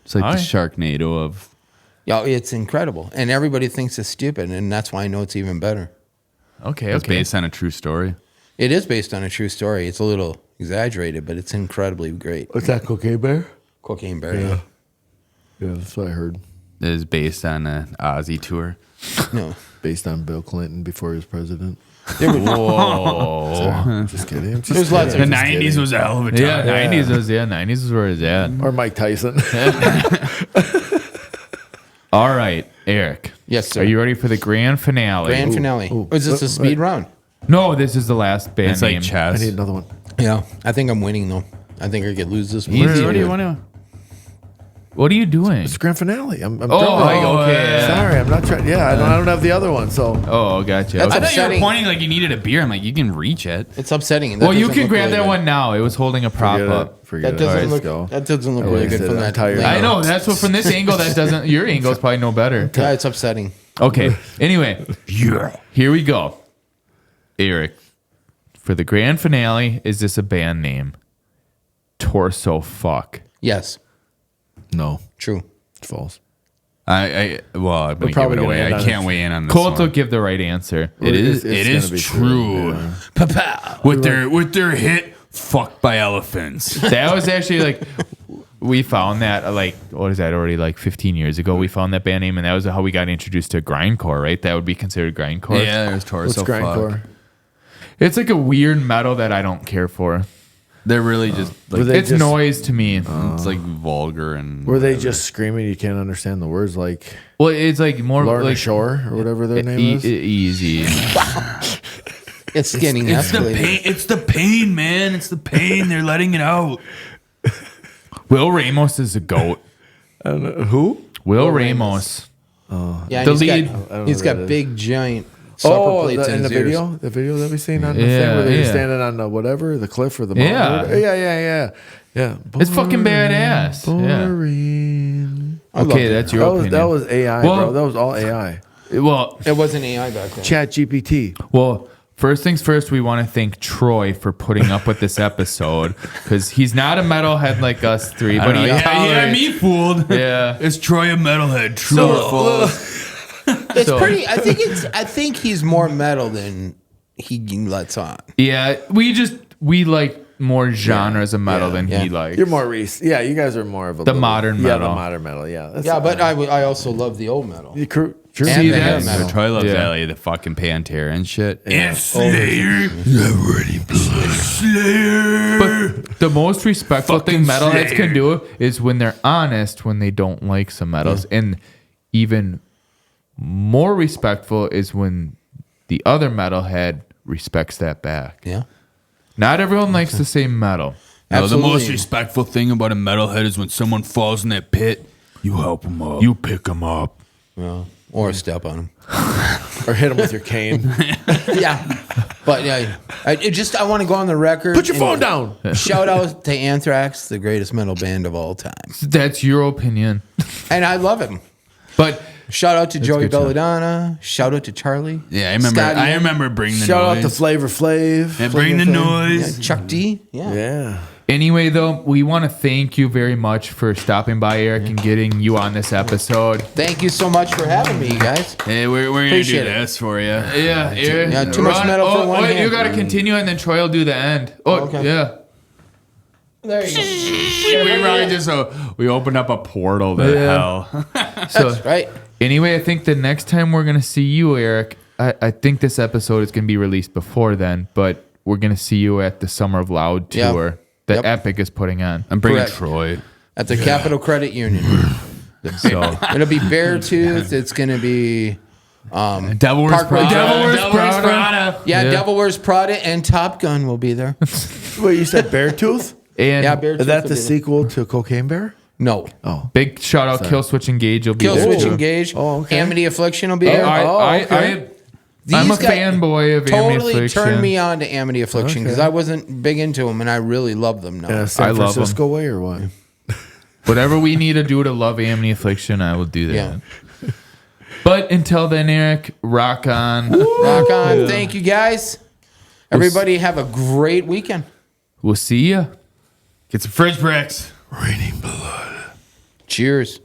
It's like the Sharknado of... Yeah, it's incredible. And everybody thinks it's stupid, and that's why I know it's even better. Okay, It's based on a true story. It is based on a true story. It's a little exaggerated, but it's incredibly great. What's that, Cocaine Bear? Cocaine Bear. Yeah. Yeah, that's what I heard. It is based on an Ozzy tour. No. Based on Bill Clinton before he was president. Whoa. Just kidding. There's lots of... The 90s was a hell of a time. Yeah, 90s was where it's at. Or Mike Tyson. All right, Eric. Yes, sir. Are you ready for the grand finale? Grand finale. Ooh. Is this a speed round? No, this is the last band It's name. like chess. I need another one. Yeah. I think I'm winning, though. I think I could lose this one. Easy. What do you want to... What are you doing? It's grand finale. I'm Oh, okay. Sorry, I'm not trying. Yeah, I don't have the other one. So Oh, gotcha. That's Okay. I thought you were upsetting. pointing like you needed a beer. I'm like, you can reach it. It's upsetting. Well, you can grab that one now. It was holding a prop up. Forget That it. doesn't Let's look. go. That doesn't look I really wasted good from it. that. I'm tired. I know. That's what from this angle that doesn't. Your angle is probably no better. Yeah, it's upsetting. Okay. Anyway, here we go. Eric, for the grand finale, is this a band name? Torso Fuck. Yes. No, True. it's false. I'm gonna give probably it away. gonna end I on can't it. weigh in on this Colt will one. give the right answer. It is. It's It gonna is be true. Yeah. Papa. With their hit "Fucked by Elephants." That was actually like we found that like what is that already like 15 years ago? We found that band name and that was how we got introduced to grindcore. Right? That would be considered grindcore. Yeah, there's Torso What's grindcore? Fuck. It's like a weird metal that I don't care for. They're really just like It's noise to me. it's like vulgar and Were they just screaming? You can't understand the words, like Well, it's like more Lorna like Shore or whatever their name is. easy. It's getting escalated. It's the pain, man. It's the pain. They're letting it out. Will Ramos is a goat. I don't know. Who? Will Ramos. Yeah, The and lead- he's got big giant supper plates in the his ears. the video that we seen on the Yeah, thing where they're yeah. standing on the whatever, the cliff or the mountain. Yeah. Yeah. It's fucking badass. Yeah. Boring. Okay, that's your opinion. That was AI, Well- bro. That was all AI. Well, It wasn't AI back then. Chat GPT. First things first, we want to thank Troy for putting up with this episode because he's not a metalhead like us three, but he tolerates. me fooled. Yeah. It's Troy a metalhead. True or false? It's pretty. I think he's more metal than he lets on. Yeah, we like more genres of metal than he likes. You're more Yeah, you guys are more of a modern Yeah, metal. the modern metal. Yeah. That's Yeah, but I also love the old metal. True. And See, the heavy that's- metal. Troy loves Yeah. that, like, the fucking Pantera and shit. Yeah. And Slayer. Slayer. But the most respectful thing Fucking metalheads Slayer. can do is when they're honest when they don't like some metals. And even more respectful is when the other metalhead respects that back. Yeah. Not everyone likes the same metal. No, the Absolutely. most respectful thing about a metalhead is when someone falls in that pit, you help them up. You pick them up. Well, or step on him. Or hit him with your cane. Yeah. But yeah, I want to go on the record. Put your and phone down. Shout out to Anthrax, the greatest metal band of all time. That's your opinion. And I love him. But Shout out to Joey good show. Belladonna. Shout out to Charlie. Yeah, I remember. Scotty. I remember bring the Shout out noise. to Flavor Flav. Yeah, bring the Flav. noise. Yeah, Chuck D. Yeah. Yeah. anyway, though, we want to thank you very much for stopping by, Eric, and getting you on this episode. Thank you so much for having me, you guys. Hey, we're gonna do Appreciate it. this for you. Yeah, Eric. Yeah, too much metal for one wait, hand. you got to continue, and then Troy will do the end. Oh, Okay. yeah. There you go. We probably just we opened up a portal to Yeah. hell. So, Right. anyway, I think the next time we're going to see you, Eric, I think this episode is going to be released before then, but we're going to see you at the Summer of Loud Yeah. tour that Yep. Epic is putting on. I'm bringing Correct. Troy. At the Capital Credit Union. So, It'll be Beartooth. It's going to be Devil Wears Park Rangers. Prada. Devil Wears Prada. Yeah, Yeah. Devil Wears Prada and Top Gun will be there. Wait, you said Beartooth? and Yeah, Beartooth. Is that will the be there. sequel to Cocaine Bear? No. Oh. big shout out, Kill Switch Engage will be Kill there. Switch too. Engage. Oh, okay. Amity Affliction will be Oh, there. okay. I'm a These guys fanboy of Amity Totally Affliction. turned me on to Amity Affliction because Okay. I wasn't big into them, and I really love them now. Yeah, San I love 'em. Francisco way or what? Whatever we need to do to love Amity Affliction, I will do that. Yeah. But until then, Eric, rock on. Rock on. Thank you, guys. Everybody have a great weekend. We'll see ya. Get some fridge bricks. Raining blood. Cheers.